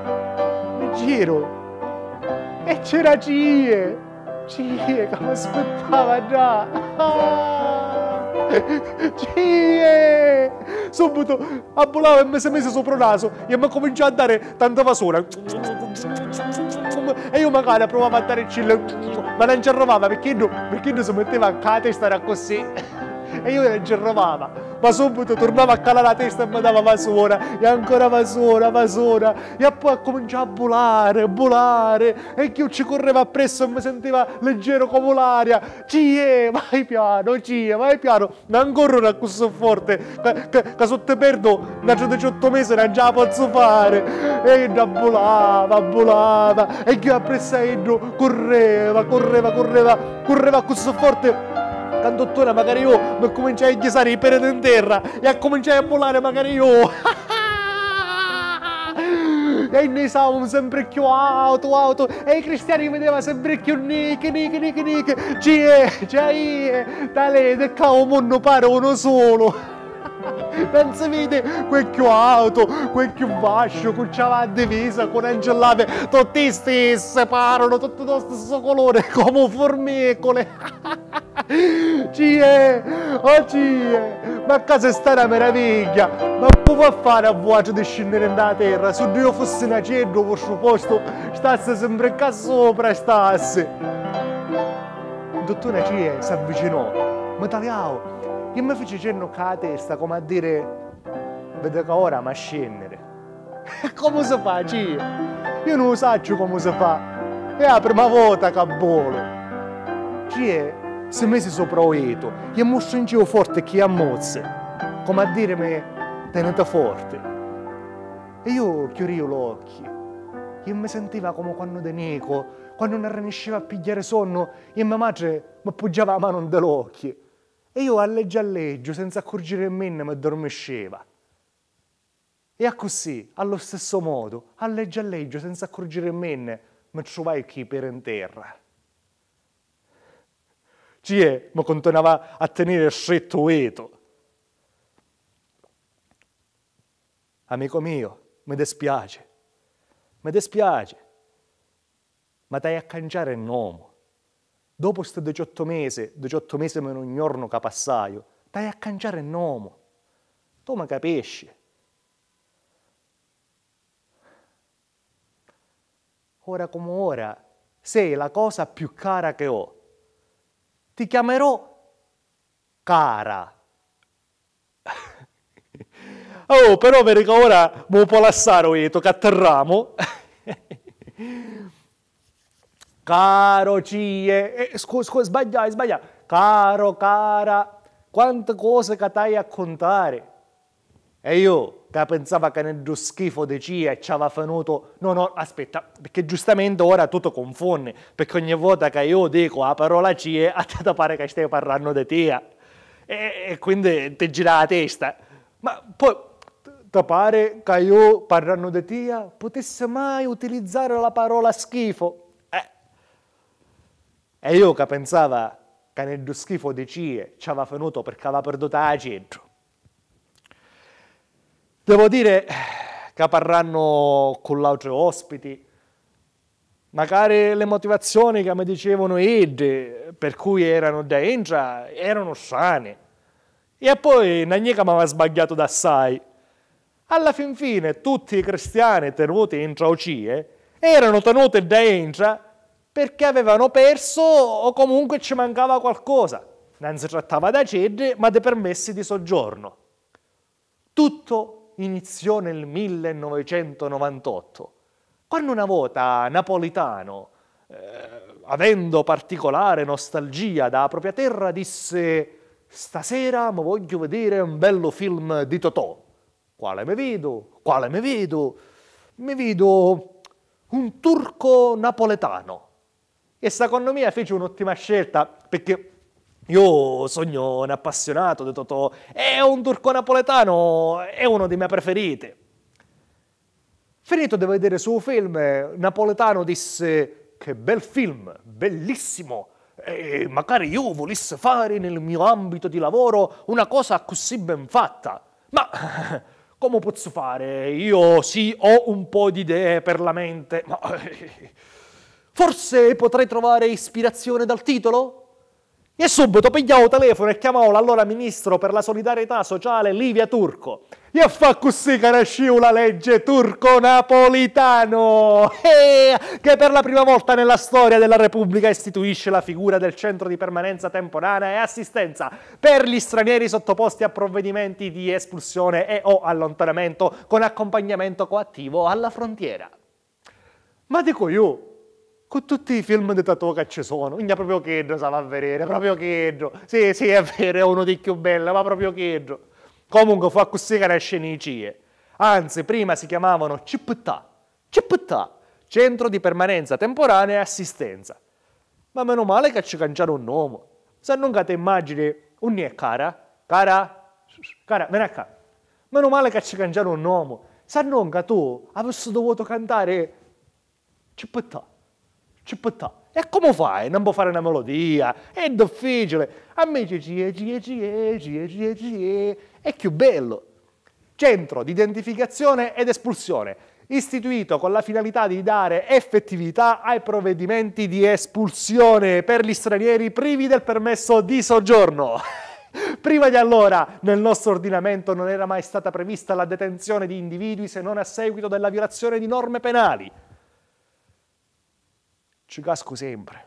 mi giro e c'era Cie che mi aspettava già. Cie! Subito abbolava e mi si è messo sopra il naso e mi cominciò a dare tanta vasura. E io magari provavo a dare il ciglio, ma non ci arrivava perché non si metteva a la testa, era così. E io non ci arrivava, ma subito tornava a calare la testa e mi dava vasura, e ancora vasura, e poi cominciava a volare, e io ci correva appresso e mi sentiva leggero come l'aria. Cie, vai piano, non corrono così forte, che sotto perdo una 18 mesi non ce la posso fare. E io volava, e io appresso correva così forte. Candottona magari io mi cominciai a ghisare i piedi in terra e a cominciare a volare magari io. E noi stavamo sempre più auto e i cristiani vedevano sempre più niche. C'è da lì che il mondo pare uno solo. Non si vede quel più auto, quel più vascio, con la divisa, con angellave, tutti stessi, parlano, tutti lo stesso colore, come formicole. Cie, ma a casa sta una meraviglia, ma come può fare a voce di scendere dalla terra? Se io fossi una cedro, al vostro posto, stasse sempre qua sopra, stasse. Il dottore Cie si avvicinò, mi tagliavo. Io mi fece cenno con la testa, come a dire, vedo che ora mi scendere. Come si fa, Cie? Io non lo so come si fa. È la prima volta che volo. Cie si mise sopra l'eto e mi stringevo forte che ammozze, come a dirmi, tenete forte. E io chiudevo gli occhi e mi sentiva come quando da Nico, quando non riusciva a pigliare sonno e mia madre mi appoggiava la mano nell'occhio. E io alleggio, senza accorgere nemmeno, mi addormesceva. E così, allo stesso modo, alleggio, senza accorgere nemmeno, mi trovai qui per terra. Cie mi continuava a tenere stretto eto. Amico mio, mi dispiace, ma dai a cangiare il nome. Dopo questi 18 mesi meno un giorno che passaio, dai a cangiare il nome. Tu mi capisci? Ora come ora, sei la cosa più cara che ho. Ti chiamerò cara. Oh, però vedi che ora mi può lasciare io, che atterramo. Caro Cie, scusa, sbagliai. Caro, cara, quante cose che t'hai a contare. E io, che pensava che nel schifo di Cie ci aveva venuto... No, aspetta, perché giustamente ora tutto confonde, perché ogni volta che io dico la parola Cie, a te pare che stai parlando di te. E quindi ti gira la testa. Ma poi, ti pare che io, parlando di te, potesse mai utilizzare la parola schifo? E io che pensava che nello schifo di CIE ci aveva venuto perché aveva perduto la centro. Devo dire che parranno con l'altri ospiti, magari le motivazioni che mi dicevano per cui erano da entra, erano sane. E poi non è che mi aveva sbagliato d'assai. Alla fin fine tutti i cristiani tenuti in CIE erano tenuti da entra perché avevano perso o comunque ci mancava qualcosa. Non si trattava da cedere, ma di permessi di soggiorno. Tutto iniziò nel 1998, quando una volta Napolitano, avendo particolare nostalgia dalla propria terra, disse: «Stasera mi voglio vedere un bello film di Totò». Quale mi vedo? Quale mi vedo? Mi vedo un turco napoletano. E secondo me fece un'ottima scelta, perché io sogno un appassionato di Totò e un turco napoletano è uno dei miei preferiti. Finito di vedere il suo film, Napoletano disse: «Che bel film, bellissimo, e magari io volessi fare nel mio ambito di lavoro una cosa così ben fatta. Ma come posso fare? Io sì, ho un po' di idee per la mente, ma forse potrei trovare ispirazione dal titolo?» E subito pigliavo il telefono e chiamavo l'allora ministro per la solidarietà sociale Livia Turco. E fa così che nasciu la legge turco-napolitano, che per la prima volta nella storia della Repubblica istituisce la figura del centro di permanenza temporanea e assistenza per gli stranieri sottoposti a provvedimenti di espulsione e o allontanamento con accompagnamento coattivo alla frontiera. Ma dico io, con tutti i film di Totò che ci sono, non è proprio che sa va a vedere, proprio che sì, è vero, è uno dei più belli, ma proprio che comunque fa così che nasce nei CIE. Anzi, prima si chiamavano CPTA, Centro di Permanenza Temporanea e Assistenza. Ma meno male che ci cangiano un nome. Se non ti immagini, un è cara, vieni qua. Meno male che ci cangiano un nome. Se non che tu avessi dovuto cantare CPTA. E come fai? Non puoi fare una melodia, è difficile. A me è più bello. Centro di identificazione ed espulsione, istituito con la finalità di dare effettività ai provvedimenti di espulsione per gli stranieri privi del permesso di soggiorno. Prima di allora, nel nostro ordinamento non era mai stata prevista la detenzione di individui se non a seguito della violazione di norme penali. Ci casco sempre.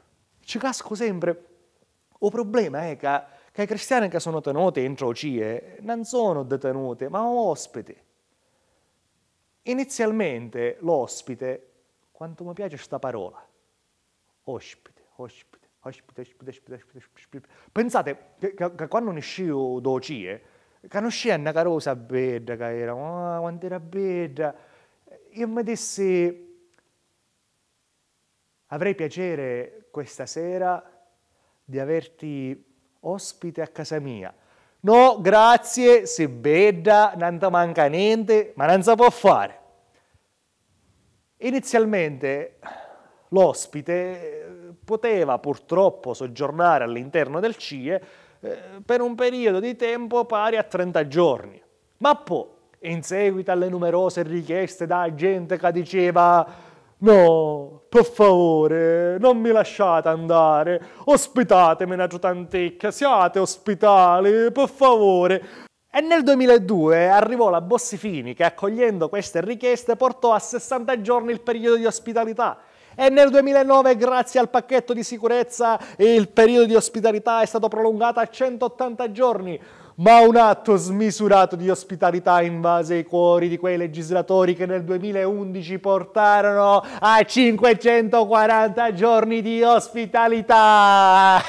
Il problema è che i cristiani che sono tenuti in CIE non sono detenuti, ma ospiti. Inizialmente l'ospite, quanto mi piace sta parola, ospite. Pensate che quando uscivo da CIE, che non uscì una carosa bella che era, quanto era bella, io mi dissi: avrei piacere questa sera di averti ospite a casa mia. No, grazie, sei bella, non ti manca niente, ma non si può fare. Inizialmente l'ospite poteva purtroppo soggiornare all'interno del CIE per un periodo di tempo pari a 30 giorni. Ma poi, in seguito alle numerose richieste da gente che diceva: «No, per favore, non mi lasciate andare, ospitatemi una giotantecchia, siate ospitali, per favore». E nel 2002 arrivò la Bossi-Fini che, accogliendo queste richieste, portò a 60 giorni il periodo di ospitalità. E nel 2009, grazie al pacchetto di sicurezza, il periodo di ospitalità è stato prolungato a 180 giorni. Ma un atto smisurato di ospitalità invase i cuori di quei legislatori che nel 2011 portarono a 540 giorni di ospitalità.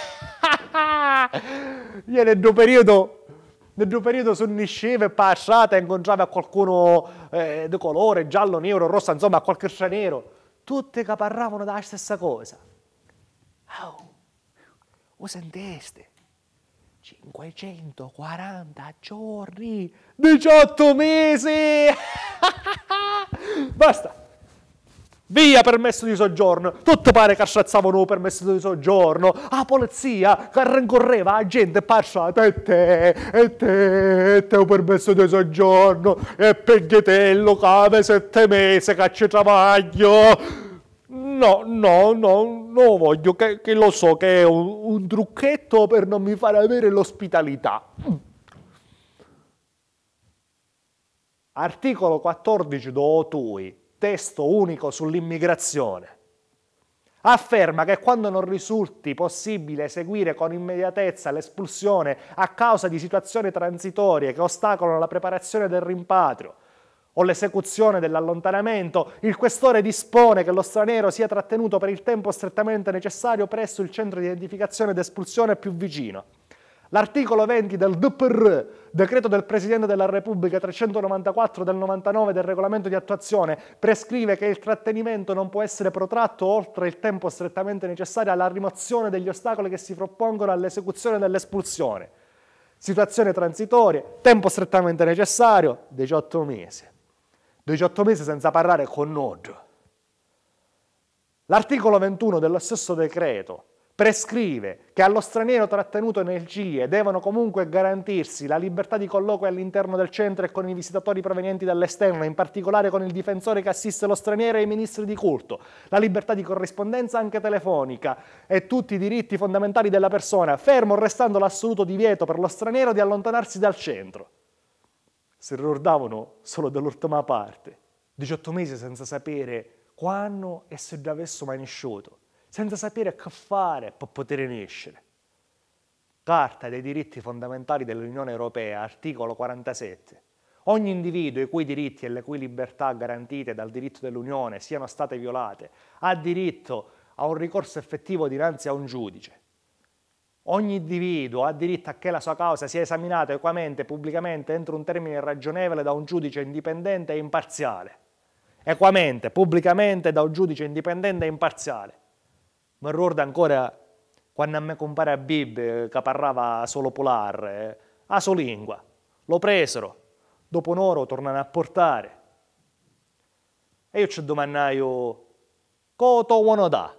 Io nel due periodo sonnisceva e passata e incontrava qualcuno di colore, giallo, nero, rosso, insomma qualche straniero. Tutti che parlavano della stessa cosa. Lo sentiste? 540 giorni, 18 mesi! Basta! Via permesso di soggiorno, tutto pare che asciazzavano il permesso di soggiorno, la polizia che rincorreva la gente passata e te un permesso di soggiorno, e pegghetello che aveva 7 mesi che ci travaglio. No, voglio che lo so che è un trucchetto per non mi fare avere l'ospitalità. Articolo 14 do TUI. Testo unico sull'immigrazione, afferma che quando non risulti possibile eseguire con immediatezza l'espulsione a causa di situazioni transitorie che ostacolano la preparazione del rimpatrio o l'esecuzione dell'allontanamento, il questore dispone che lo straniero sia trattenuto per il tempo strettamente necessario presso il centro di identificazione ed espulsione più vicino. L'articolo 20 del DPR, decreto del Presidente della Repubblica 394 del 99 del regolamento di attuazione, prescrive che il trattenimento non può essere protratto oltre il tempo strettamente necessario alla rimozione degli ostacoli che si propongono all'esecuzione dell'espulsione. Situazione transitorie, tempo strettamente necessario, 18 mesi. 18 mesi senza parlare con nodo. L'articolo 21 dello stesso decreto prescrive che allo straniero trattenuto nel CIE devono comunque garantirsi la libertà di colloquio all'interno del centro e con i visitatori provenienti dall'esterno, in particolare con il difensore che assiste lo straniero e i ministri di culto, la libertà di corrispondenza anche telefonica e tutti i diritti fondamentali della persona, fermo restando l'assoluto divieto per lo straniero di allontanarsi dal centro. Si ricordavano solo dell'ultima parte, 18 mesi senza sapere quando e se già avessero mai nasciuto, senza sapere che fare per poter nascere. Carta dei diritti fondamentali dell'Unione Europea, articolo 47. Ogni individuo i cui diritti e le cui libertà garantite dal diritto dell'Unione siano state violate ha diritto a un ricorso effettivo dinanzi a un giudice. Ogni individuo ha diritto a che la sua causa sia esaminata equamente e pubblicamente entro un termine ragionevole da un giudice indipendente e imparziale. Equamente, pubblicamente da un giudice indipendente e imparziale. Mi ricordo ancora quando a me compare Bib che parlava solo polare, a sua lingua. Lo presero, dopo un'ora tornano a portare. E io ci domandaio, cosa vuoi da?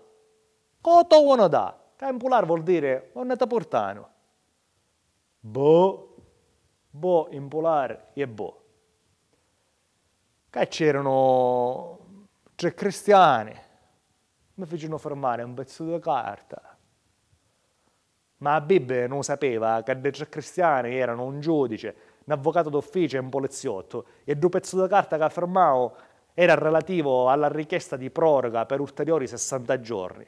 Cosa vuoi da? Che in polare vuol dire, non te portano. Boh in polare e boh. Che c'erano 3 cristiani. Mi fecero fermare un pezzo di carta. Ma la Bibbia non sapeva che dei 3 cristiani erano un giudice, un avvocato d'ufficio e un poliziotto, e 2 pezzi di carta che firmavo era relativo alla richiesta di proroga per ulteriori 60 giorni.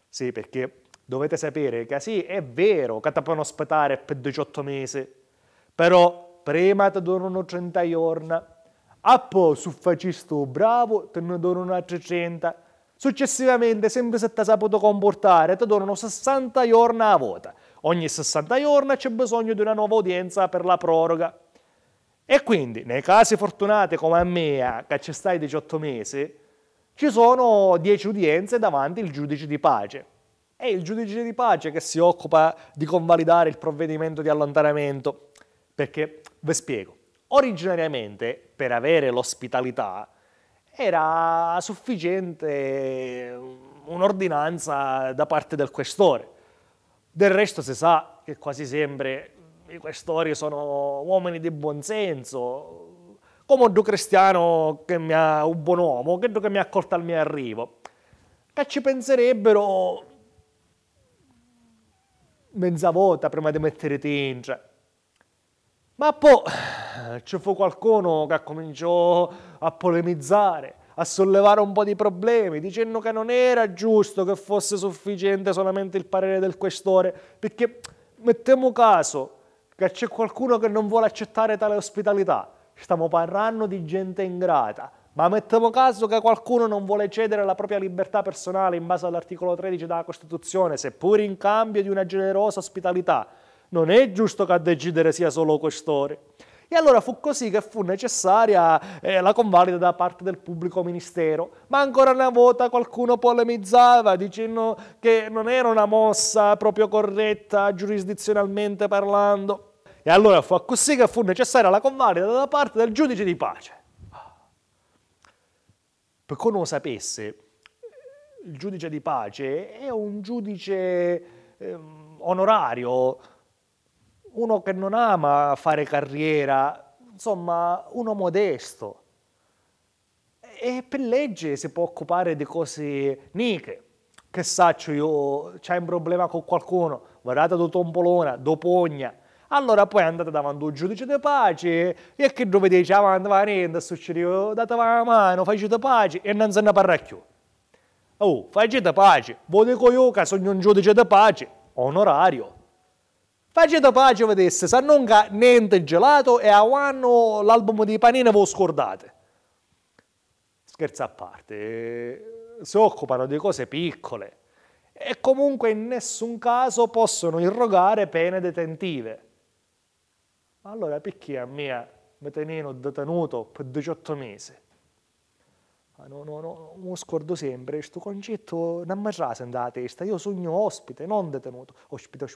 Sì, perché dovete sapere che sì, è vero che ti possono aspettare per 18 mesi, però prima ti donano 30 giorni, e poi se facesti bravo te ne donano altri 30. Successivamente, sempre se ti sei potuto comportare, ti donano 60 giorni a volta. Ogni 60 giorni c'è bisogno di una nuova udienza per la proroga. E quindi, nei casi fortunati come a me, che ci stai 18 mesi, ci sono 10 udienze davanti il giudice di pace. È il giudice di pace che si occupa di convalidare il provvedimento di allontanamento. Perché, vi spiego, originariamente, per avere l'ospitalità, era sufficiente un'ordinanza da parte del questore. Del resto si sa che quasi sempre i questori sono uomini di buon senso, come un cristiano che un buon uomo, che mi ha accolto al mio arrivo, che ci penserebbero mezza volta prima di mettere tince. Ma poi ci fu qualcuno che cominciò a polemizzare, a sollevare un po' di problemi, dicendo che non era giusto che fosse sufficiente solamente il parere del questore, perché mettiamo caso che c'è qualcuno che non vuole accettare tale ospitalità. Stiamo parlando di gente ingrata, ma mettiamo caso che qualcuno non vuole cedere la propria libertà personale in base all'articolo 13 della Costituzione, seppur in cambio di una generosa ospitalità. Non è giusto che a decidere sia solo questore. E allora fu così che fu necessaria la convalida da parte del pubblico ministero. Ma ancora una volta qualcuno polemizzava dicendo che non era una mossa proprio corretta giurisdizionalmente parlando. E allora fu così che fu necessaria la convalida da parte del giudice di pace. Per chi non lo sapesse, il giudice di pace è un giudice onorario, uno che non ama fare carriera, insomma, uno modesto. E per legge si può occupare di cose niche. Che saccio io, c'hai un problema con qualcuno, guardate do tompolona, do pogna. Allora poi andate davanti a un giudice di pace e che dove dice avanti va niente, succede, datevi la mano, facete pace e non se ne parla più. Oh, facete pace, voi dico io che sono un giudice di pace, onorario. Facete pace, vedesse, se non ha niente gelato e a un anno l'album di panini voi scordate. Scherzi a parte, si occupano di cose piccole e comunque in nessun caso possono irrogare pene detentive. Allora perché a me mi tengono detenuto per 18 mesi? No, mi scordo sempre, questo concetto non mi trase nella testa, io sogno ospite, non detenuto. Ospite.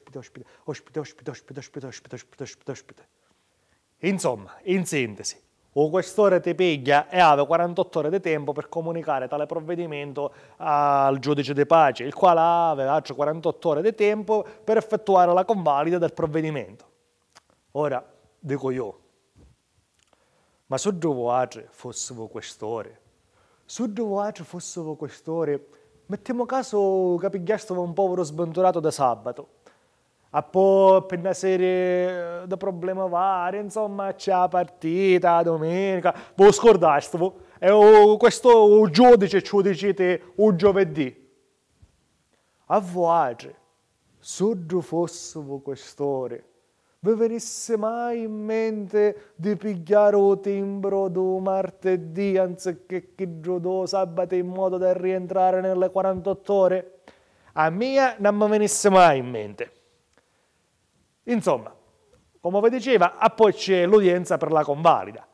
Insomma, in sintesi, o questore ti piglia e aveva 48 ore di tempo per comunicare tale provvedimento al giudice di pace, il quale aveva altre 48 ore di tempo per effettuare la convalida del provvedimento. Ora, dico io, ma se voi fossero questore, se voi fossero questore, mettiamo caso che pigliassero un povero sventurato da sabato, a poi per una serie di problemi vari, insomma, c'è la partita, la domenica, voi scordaste, e questo giudice ci dicete un giovedì. A voi, se fossero questore, vi venisse mai in mente di pigliare il timbro do martedì anziché che do sabato in modo da rientrare nelle 48 ore? A mia non mi venisse mai in mente. Insomma, come vi diceva, poi c'è l'udienza per la convalida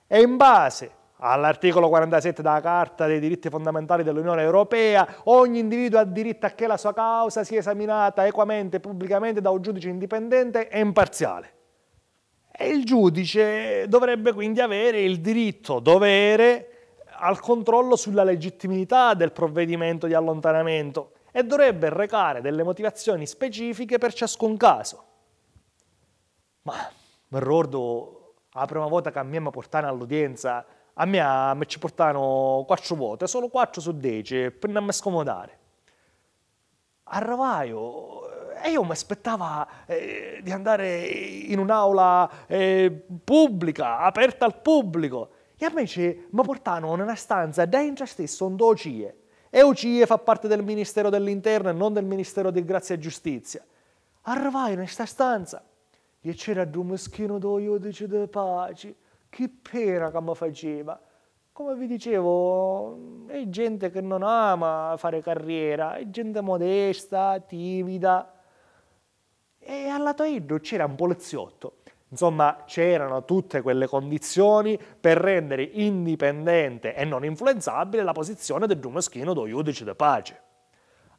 e in base all'articolo 47 della Carta dei diritti fondamentali dell'Unione Europea, ogni individuo ha diritto a che la sua causa sia esaminata equamente e pubblicamente da un giudice indipendente e imparziale. E il giudice dovrebbe quindi avere il diritto-dovere al controllo sulla legittimità del provvedimento di allontanamento e dovrebbe recare delle motivazioni specifiche per ciascun caso. Ma mi ricordo la prima volta che a me mi portano all'udienza, a me ci portano 4 volte, solo 4 su 10, per non mi scomodare. Arrivai e io mi aspettavo di andare in un'aula pubblica, aperta al pubblico, e invece mi portano in una stanza dentro stesso, un CIE. E il CIE fa parte del Ministero dell'Interno e non del Ministero di Grazia e Giustizia. Arrivai in questa stanza e c'era un meschino do giudice di pace. Che pena che mi faceva. Come vi dicevo, è gente che non ama fare carriera, è gente modesta, timida. E al lato c'era un poliziotto. Insomma, c'erano tutte quelle condizioni per rendere indipendente e non influenzabile la posizione del meschino do giudice di pace.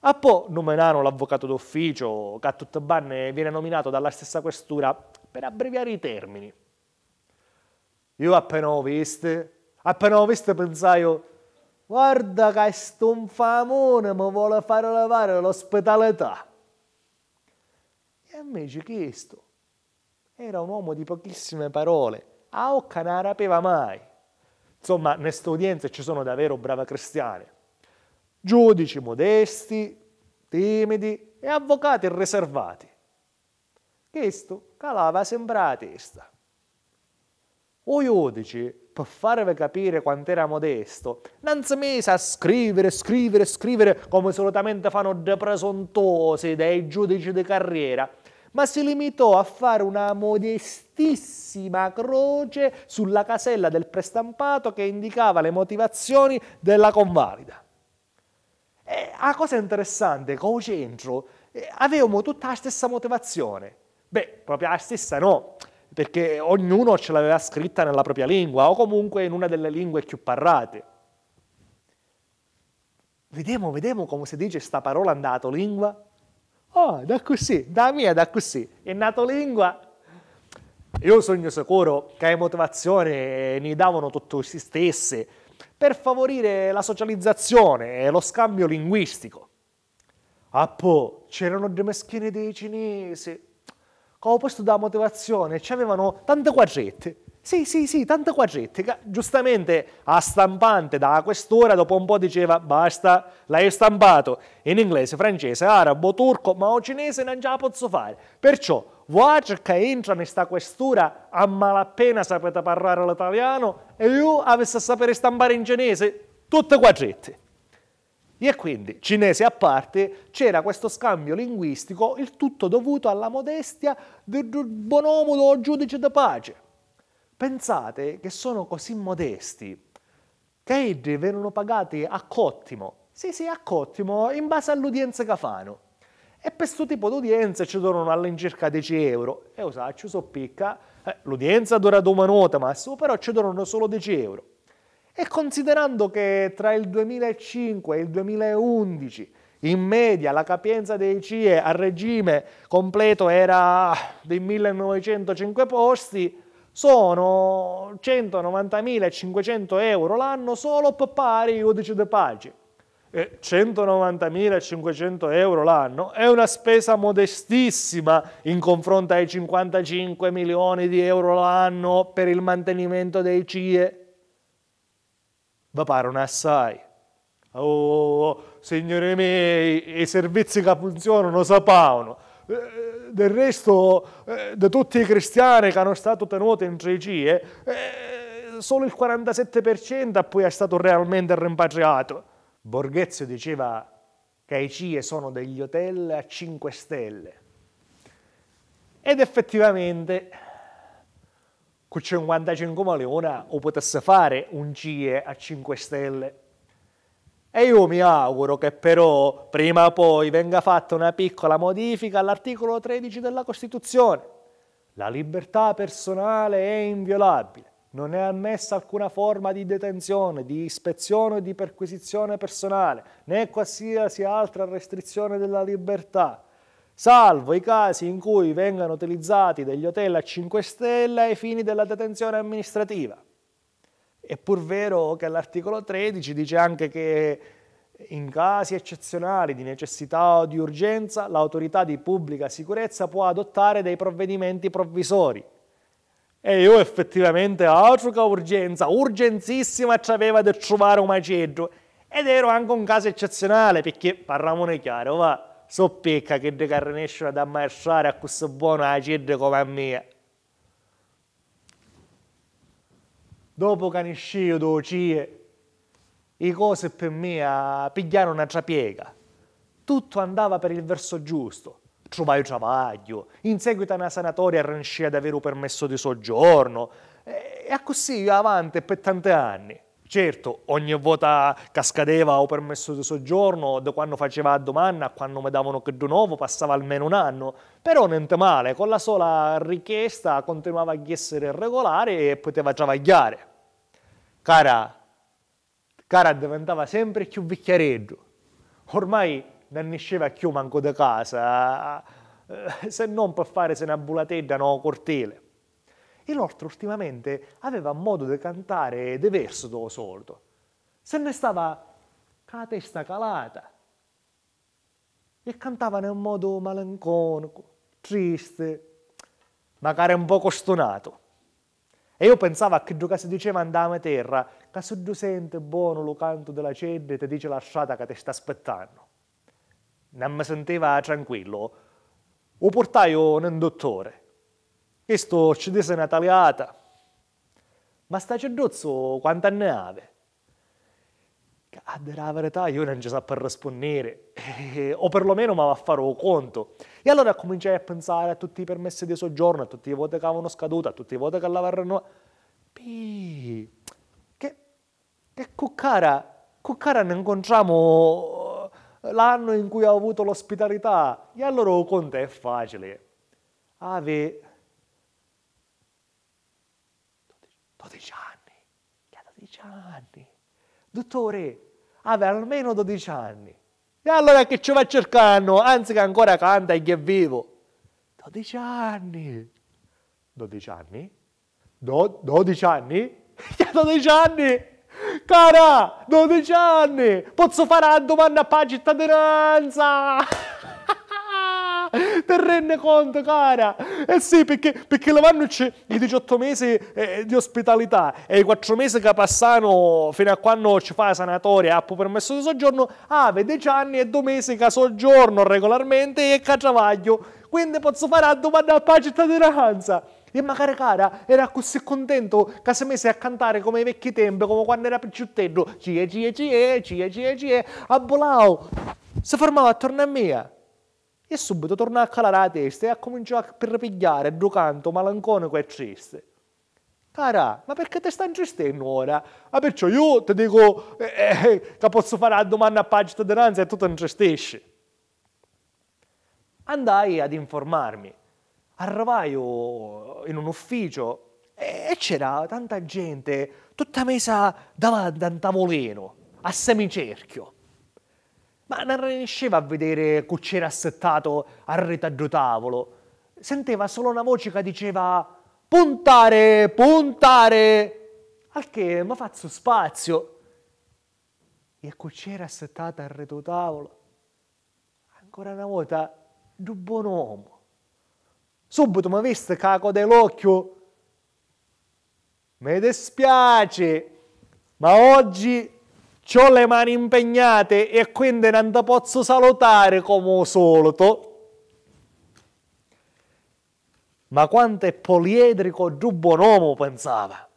A poi nominarono l'avvocato d'ufficio, che a tutte banne viene nominato dalla stessa questura per abbreviare i termini. Io appena ho visto pensai, guarda che sto infamone mi vuole fare levare l'ospitalità. E invece questo era un uomo di pochissime parole, a occa non rapeva mai. Insomma, in queste udienze ci sono davvero brave cristiane. Giudici modesti, timidi e avvocati riservati. Questo calava sempre la testa. O giudice, per farvi capire quanto era modesto, non si mise a scrivere come solitamente fanno dei presuntuosi dei giudici di carriera, ma si limitò a fare una modestissima croce sulla casella del prestampato che indicava le motivazioni della convalida. E la cosa interessante è che al centro avevamo tutta la stessa motivazione. Beh, proprio la stessa no, perché ognuno ce l'aveva scritta nella propria lingua o comunque in una delle lingue più parlate. Vediamo come si dice sta parola andato lingua. Oh, da così, da mia da così, è nato lingua. Io sono sicuro che le motivazioni ne davano tutte si stesse per favorire la socializzazione e lo scambio linguistico. Ah, poi c'erano dei meschini dei cinesi, come posto da motivazione, c'avevano tante quadrette. Sì, tante quadrette. Giustamente a stampante da quest'ora dopo un po' diceva basta, l'hai stampato in inglese, francese, arabo, turco, ma o cinese non ce la posso fare. Perciò, voi che entra in questa questura a malapena sapete parlare l'italiano e io avessi a sapere stampare in cinese tutte quadrette. E quindi, cinese a parte, c'era questo scambio linguistico, il tutto dovuto alla modestia del bonomo del giudice di pace. Pensate che sono così modesti che essi vengono pagati a cottimo, sì, a cottimo, in base all'udienza che fanno. E per questo tipo di udienze ci donano all'incirca 10 euro. E usaccio so picca, l'udienza dura 2 minuti massimo, però ci donano solo 10 euro. E considerando che tra il 2005 e il 2011 in media la capienza dei CIE a regime completo era di 1905 posti, sono 190.500 euro l'anno solo per pari giudice di pace. 190.500 euro l'anno è una spesa modestissima in confronto ai 55 milioni di euro l'anno per il mantenimento dei CIE. Vi pare un assai. Oh, signori miei, i servizi che funzionano sapevano. Del resto, di tutti i cristiani che hanno stato tenuti in 3 CIE, solo il 47% poi è stato realmente rimpatriato. Borghezio diceva che i CIE sono degli hotel a 5 stelle. Ed effettivamente, con 55 milioni, o potesse fare un CIE a 5 stelle. E io mi auguro che però prima o poi venga fatta una piccola modifica all'articolo 13 della Costituzione. La libertà personale è inviolabile, non è ammessa alcuna forma di detenzione, di ispezione o di perquisizione personale, né qualsiasi altra restrizione della libertà, salvo i casi in cui vengano utilizzati degli hotel a 5 stelle ai fini della detenzione amministrativa. È pur vero che l'articolo 13 dice anche che in casi eccezionali di necessità o di urgenza l'autorità di pubblica sicurezza può adottare dei provvedimenti provvisori. E io effettivamente altro che urgenza, urgenzissima c'aveva di trovare un maceggio. Ed ero anche un caso eccezionale perché, parliamone chiaro, va, so pecca che de carnescono da marciare a questo buono maceggio come a me. Dopo che ne uscì da CIE, le cose per me pigliarono una trapiega. Tutto andava per il verso giusto. Trovai travaglio, in seguito a una sanatoria riuscii ad avere un permesso di soggiorno e così io avanti per tanti anni. Certo, ogni volta che scadeva un permesso di soggiorno, da quando faceva la domanda a quando mi davano che di nuovo passava almeno un anno, però niente male, con la sola richiesta continuava a essere regolare e poteva travagliare. Cara diventava sempre più vecchiareggio. Ormai non ne usciva più manco da casa, se non per fare una bulatedda no cortile. Inoltre ultimamente aveva modo di cantare diverso da solito. Se ne stava con la testa calata e cantava in un modo malinconico, triste, magari un po' stonato. E io pensavo a che gioca si diceva andava a terra, che se tu senti buono lo canto della cedde ti dice la strada che ti sta aspettando. Non mi sentiva tranquillo. Lo portai un dottore. Questo ci disse una tagliata. Ma sta ceduzzo quanti anni ave? A dire la verità io non ci so per rispondere, o perlomeno mi va a fare un conto. E allora cominciai a pensare a tutti i permessi di soggiorno, a tutti i voti che avevano scaduto, a tutti i voti che l'avevano... Che con cara ne incontriamo l'anno in cui ho avuto l'ospitalità. E allora il conto è facile. Ave 12 anni. Che 12 anni. Dottore, aveva almeno 12 anni. E allora che ci va cercando, anzi che ancora canta e che è vivo. 12 anni. 12 anni? 12 anni? Che 12 anni? Cara, 12 anni, posso fare la domanda per la cittadinanza? Ti rendi conto, cara? Eh sì, perché lavanno c'è i 18 mesi di ospitalità e i 4 mesi che passano fino a quando ci fa la sanatoria a permesso di soggiorno, avete 10 anni e 2 mesi che soggiorno regolarmente e che travaglio. Quindi posso fare la domanda per la cittadinanza. E magari, cara, era così contento che si mise a cantare come ai vecchi tempi, come quando era picciuttello. Cie, a Bolau. Si fermava attorno a me. E subito tornò a calare la testa e ha cominciato a perpigliare, canto malinconico e triste. Cara, ma perché ti stai intristendo ora? Ma perciò io ti dico che posso fare la domanda a pagina di ranza e tu ti intristisci. Andai ad informarmi. Arrivai in un ufficio e c'era tanta gente, tutta messa davanti a un tavolino, a semicerchio. Ma non riusciva a vedere che c'era assettato al retaggio tavolo. Sentiva solo una voce che diceva puntare, puntare, al che mi faccio spazio. E che c'era assettato al retro tavolo, ancora una volta, un buon uomo. Subito mi viste caco dell'occhio. Mi dispiace, ma oggi c'ho le mani impegnate e quindi non ti posso salutare come al solito. Ma quanto è poliedrico il buon uomo, pensava.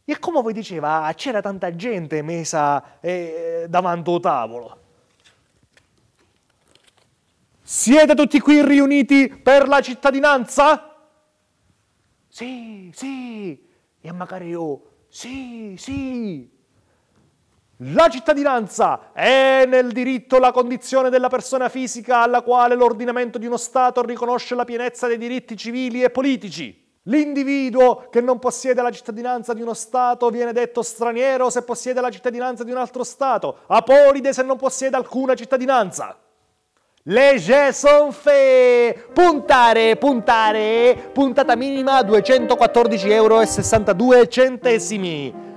E come vi diceva, c'era tanta gente messa davanti al tavolo. Siete tutti qui riuniti per la cittadinanza? Sì, sì. E magari io, sì, sì. La cittadinanza è nel diritto la condizione della persona fisica alla quale l'ordinamento di uno Stato riconosce la pienezza dei diritti civili e politici. L'individuo che non possiede la cittadinanza di uno Stato viene detto straniero se possiede la cittadinanza di un altro Stato, apolide se non possiede alcuna cittadinanza. Legge son fe! Puntare, puntare, puntata minima 214,62 €.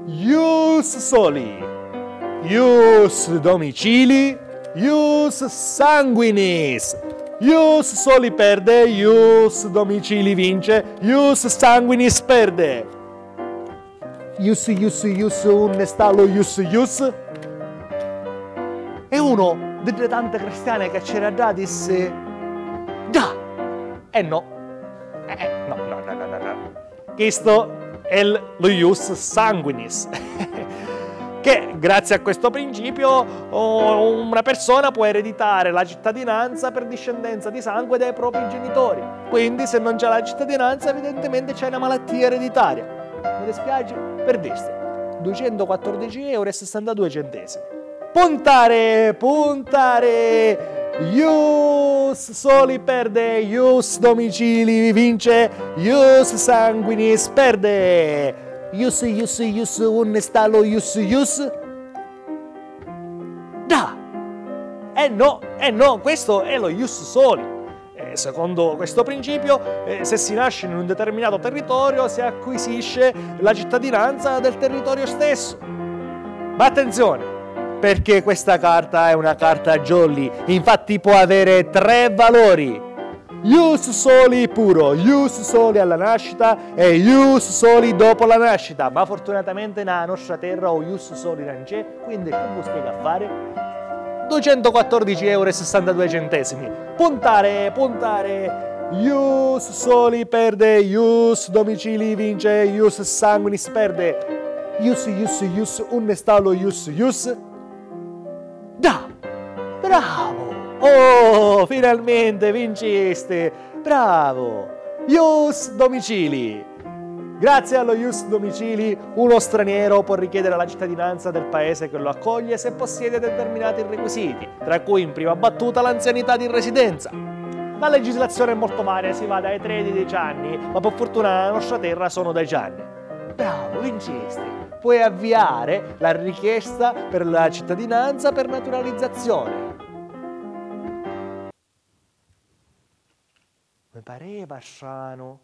Ius soli, ius domicili, ius sanguinis. Ius soli perde, ius domicili vince, ius sanguinis perde. Ius, un stallo, ius. E uno delle tante cristiane che c'era già disse già e no. No. Questo è lo ius sanguinis. Che grazie a questo principio una persona può ereditare la cittadinanza per discendenza di sangue dai propri genitori. Quindi se non c'è la cittadinanza evidentemente c'è una malattia ereditaria. Mi dispiace, perdeste. 214,62 €. Puntare, ius soli perde, ius domicili vince, ius sanguinis perde. Ius, un stallo, ius. Da! No, questo è lo ius soli. Secondo questo principio, se si nasce in un determinato territorio, si acquisisce la cittadinanza del territorio stesso. Ma attenzione, perché questa carta è una carta jolly, infatti può avere 3 valori. Ius soli puro, ius soli alla nascita e ius soli dopo la nascita. Ma fortunatamente nella nostra terra o ius soli non c'è, quindi che vi spiega a fare? 214,62 €. Puntare, ius soli perde, ius domicili vince, ius sanguinis perde. Ius, un stallo, ius. Da! Bravo! Oh, finalmente vinciste! Bravo! Ius domicili! Grazie allo ius domicili, uno straniero può richiedere la cittadinanza del paese che lo accoglie se possiede determinati requisiti, tra cui in prima battuta l'anzianità di residenza. La legislazione è molto varia, si va dai 3 ai 10 anni, ma per fortuna nella nostra terra sono 10 anni. Bravo, vincesti! Puoi avviare la richiesta per la cittadinanza per naturalizzazione. Mi pareva strano.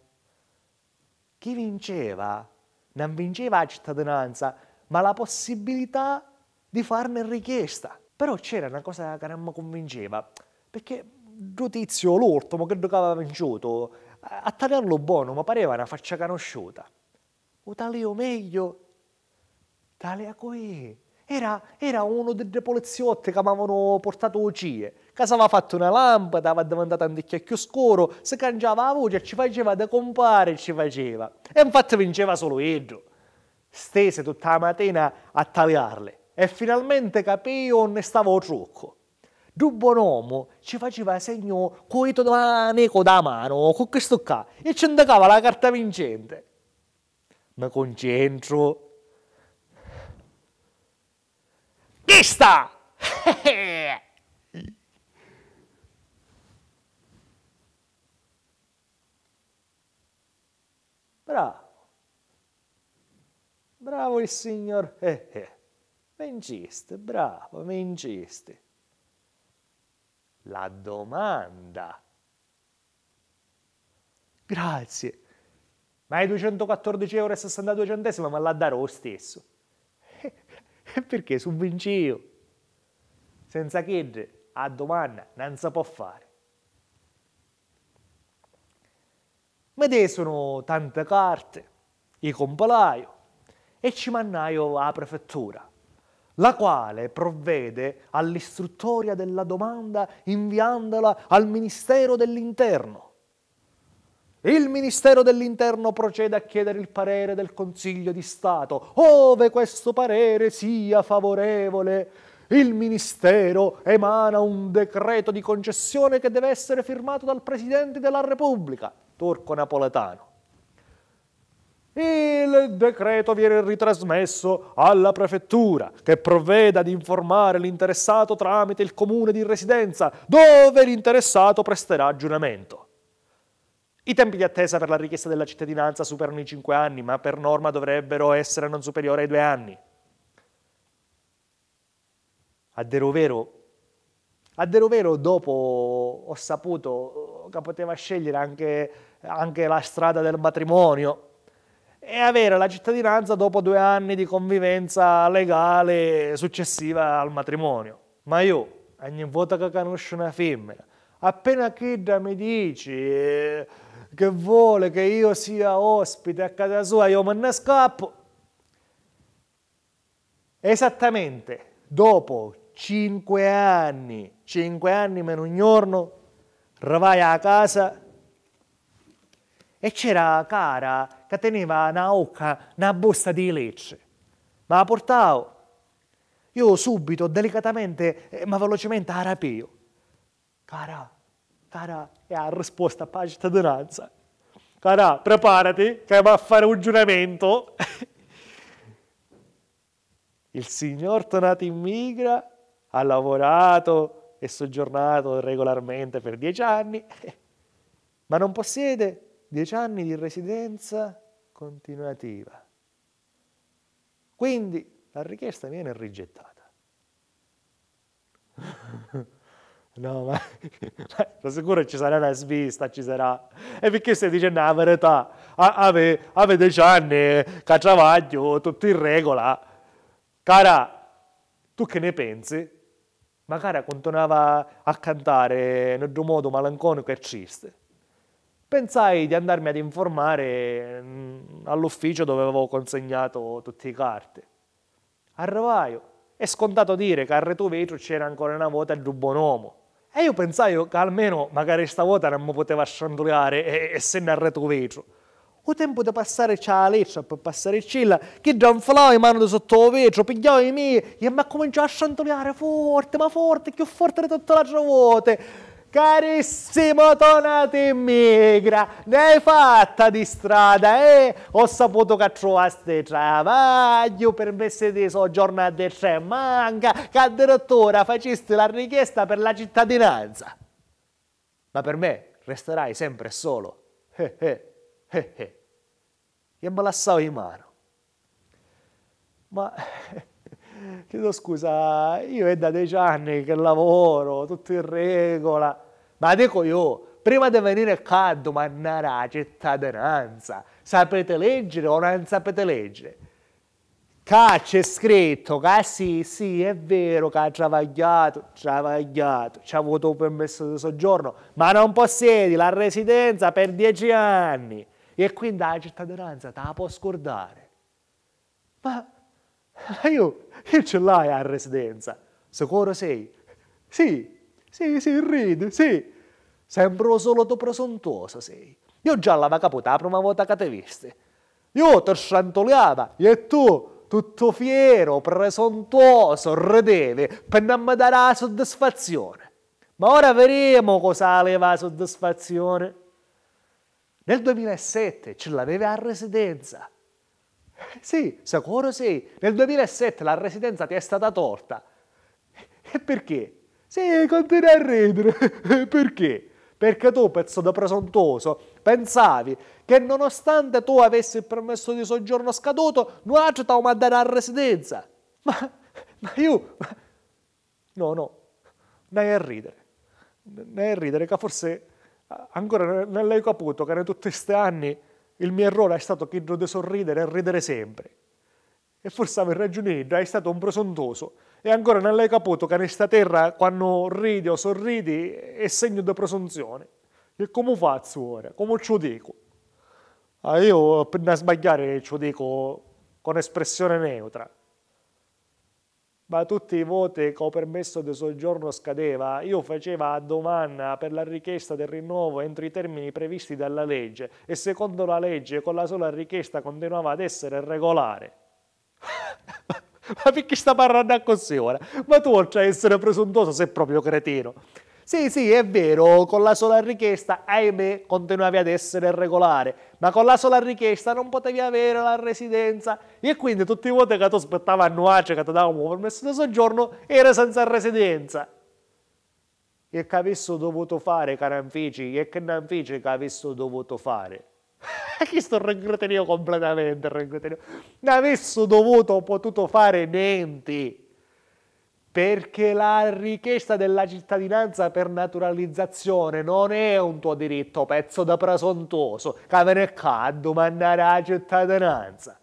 Chi vinceva non vinceva la cittadinanza, ma la possibilità di farne richiesta. Però c'era una cosa che non mi convinceva, perché il tizio, l'ultimo che aveva vinciuto, a tagliarlo buono mi pareva una faccia conosciuta. O taglio meglio, taglia qui. Era uno dei poliziotti che mi avevano portato ucie, che si aveva fatto una lampada, aveva diventato un vecchio più scuro, si cangiava la voce, ci faceva da compare, ci faceva. E infatti vinceva solo io. Stese tutta la mattina a tagliarle e finalmente capì dove stava il trucco. Il buon uomo ci faceva segno con il neco da mano, con questo qua, e ci indicava la carta vincente. Mi concentro. Questa! Bravo. Bravo il signor. Vinciste, bravo, vinciste. La domanda. Grazie. Ma i 214,62 € me la darò lo stesso. Perché su vinci io. Senza chiedere, a domanda non si può fare. Vede sono tante carte, i compilaio e ci mannaio alla prefettura, la quale provvede all'istruttoria della domanda inviandola al Ministero dell'Interno. Il Ministero dell'Interno procede a chiedere il parere del Consiglio di Stato. Ove questo parere sia favorevole, il Ministero emana un decreto di concessione che deve essere firmato dal Presidente della Repubblica, turco napoletano. Il decreto viene ritrasmesso alla prefettura, che provvede ad informare l'interessato tramite il comune di residenza, dove l'interessato presterà giuramento. I tempi di attesa per la richiesta della cittadinanza superano i 5 anni, ma per norma dovrebbero essere non superiori ai 2 anni. A dire vero, dopo ho saputo che poteva scegliere anche la strada del matrimonio e avere la cittadinanza dopo 2 anni di convivenza legale successiva al matrimonio. Ma io, ogni volta che conosco una femmina, appena Kidda mi dice che vuole che io sia ospite a casa sua, io me ne scappo. Esattamente dopo 5 anni meno un giorno, vai a casa e c'era cara che teneva una busta di lecce. Ma la portavo. Io subito, delicatamente, ma velocemente la rapio. Cara, e ha risposto a la cittadinanza. Cara, preparati che va a fare un giuramento. Il signor tornato in migra ha lavorato e soggiornato regolarmente per 10 anni, ma non possiede 10 anni di residenza continuativa. Quindi la richiesta viene rigettata. No, ma sono sicuro che ci sarà una svista, ci sarà. E perché stai dicendo la verità? Ave 10 anni, che travaglio, tutto in regola. Cara, tu che ne pensi? Ma cara continuava a cantare in un modo melanconico e triste. Pensai di andarmi ad informare all'ufficio dove avevo consegnato tutte le carte. Arrivai, è scontato dire che al retrovetro c'era ancora una volta il buon uomo. E io pensai che almeno magari stavolta non mi poteva sciandolare essendo al retrovetro. O tempo di passare la leccia per passare il cilla, che già infilava in mano sotto il vetro, pigliava i miei e mi cominciò a sciandolare forte, ma forte, più forte di tutte le altre volte. Carissimo tornato in migra, ne hai fatta di strada, Ho saputo che trovaste travaglio, permesso di soggiornare a 3 manca, che addirittura faceste la richiesta per la cittadinanza. Ma per me resterai sempre solo. Io me la stavo in mano. Ma chiedo scusa, io è da 10 anni che lavoro, tutto in regola. Ma dico io, Prima di venire qua a domandare la cittadinanza, sapete leggere o non sapete leggere? Qua c'è scritto che sì, è vero che ha travagliato, ci ha avuto un permesso di soggiorno, ma non possiedi la residenza per 10 anni. E quindi la cittadinanza te la può scordare. Ma io ce l'hai la residenza, sicuro sei? Sì, ridi, sì. Sembro solo tu presuntuoso sei. Io già l'avevo capito la prima volta che ti viste. Io ti sciantoliava e tu, tutto fiero, presuntuoso, ridevi per non mi dare la soddisfazione. Ma ora vedremo cosa aveva la soddisfazione. Nel 2007 ce l'avevi a residenza. Sì, sicuro sì. Nel 2007 la residenza ti è stata tolta. E perché? Sì, continui a ridere. Perché? Perché tu, pezzo da presuntuoso, pensavi che nonostante tu avessi il permesso di soggiorno scaduto, noi altri ti avevamo mandato a residenza. Ma io... No, non è a ridere. Non è a ridere, che forse ancora non l'hai capito che in tutti questi anni il mio errore è stato quello di sorridere e ridere sempre. E forse avevi ragione, è stato un presuntuoso. E ancora non l'hai capito che in questa terra, quando ridi o sorridi, è segno di presunzione. E come faccio ora? Come ci dico? Io per non sbagliare ci dico con espressione neutra. Ma tutti i voti che ho permesso di soggiorno scadeva, io facevo la domanda per la richiesta del rinnovo entro i termini previsti dalla legge e secondo la legge con la sola richiesta continuava ad essere regolare. Ma perché sta parlando così ora? Ma tu oltre a essere presuntuoso sei proprio cretino. Sì, è vero, con la sola richiesta, ahimè, continuavi ad essere regolare, ma con la sola richiesta non potevi avere la residenza e quindi tutti i voti che tu aspettavi a nuace che ti davano un permesso di soggiorno era senza residenza. E che avessi dovuto fare, caranfici, e che non feci che avessi dovuto fare? Chi sto regretando completamente, non avessi dovuto o potuto fare niente. Perché la richiesta della cittadinanza per naturalizzazione non è un tuo diritto, pezzo da presuntuoso, che viene qua a domandare la cittadinanza.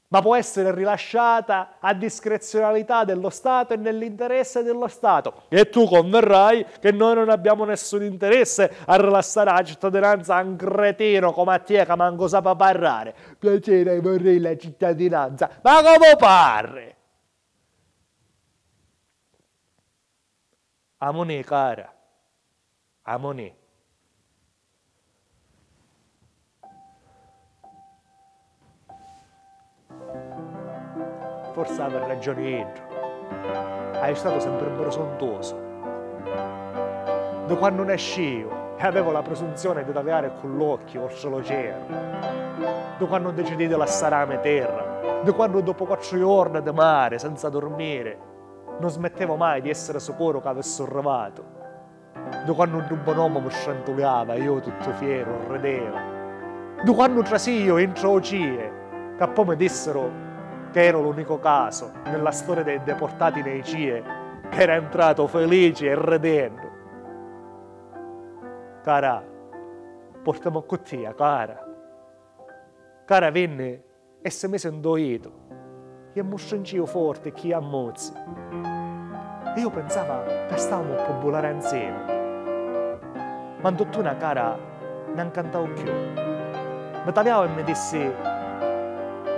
Ma può essere rilasciata a discrezionalità dello Stato e nell'interesse dello Stato. E tu converrai che noi non abbiamo nessun interesse a rilasciare la cittadinanza a un cretino come a te che manco sa parlare. Piacere, vorrei la cittadinanza. Ma come pare? Amone, cara. Amone. Forse avevi ragione dentro. Hai stato sempre presuntuoso. Da quando nascevo e avevo la presunzione di navigare con l'occhio oltre l'oceano. Da quando decidi di lasciare la mia terra. Da quando dopo 4 giorni di mare senza dormire non smettevo mai di essere sicuro che avessi arrivato. Da quando un buon mi sciantoliava, io tutto fiero, ridevo. Da quando trasio entro ocie, che poi mi dissero che ero l'unico caso nella storia dei deportati nei CIE che era entrato felice e ridendo. Cara, portiamo con te, cara. Cara venne e si mise indoito. E mi stringevo forte chi ammozzi. E io pensavo che stavamo a popolare insieme. Ma in tutta una cara non cantavo più. Mi tagliavo e mi disse: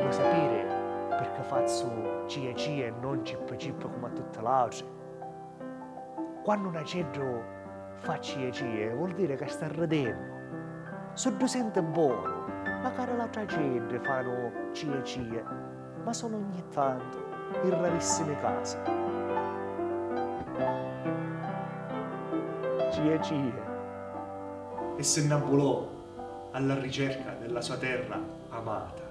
vuoi sapere perché faccio cie e non cip come a tutte le altre? Quando una cedro fa cie vuol dire che sta ridendo. Se tu senti buono, magari l'altra gente fanno cie, ma sono ogni tanto, in rarissimi casi. Cie. E se innamorò alla ricerca della sua terra amata.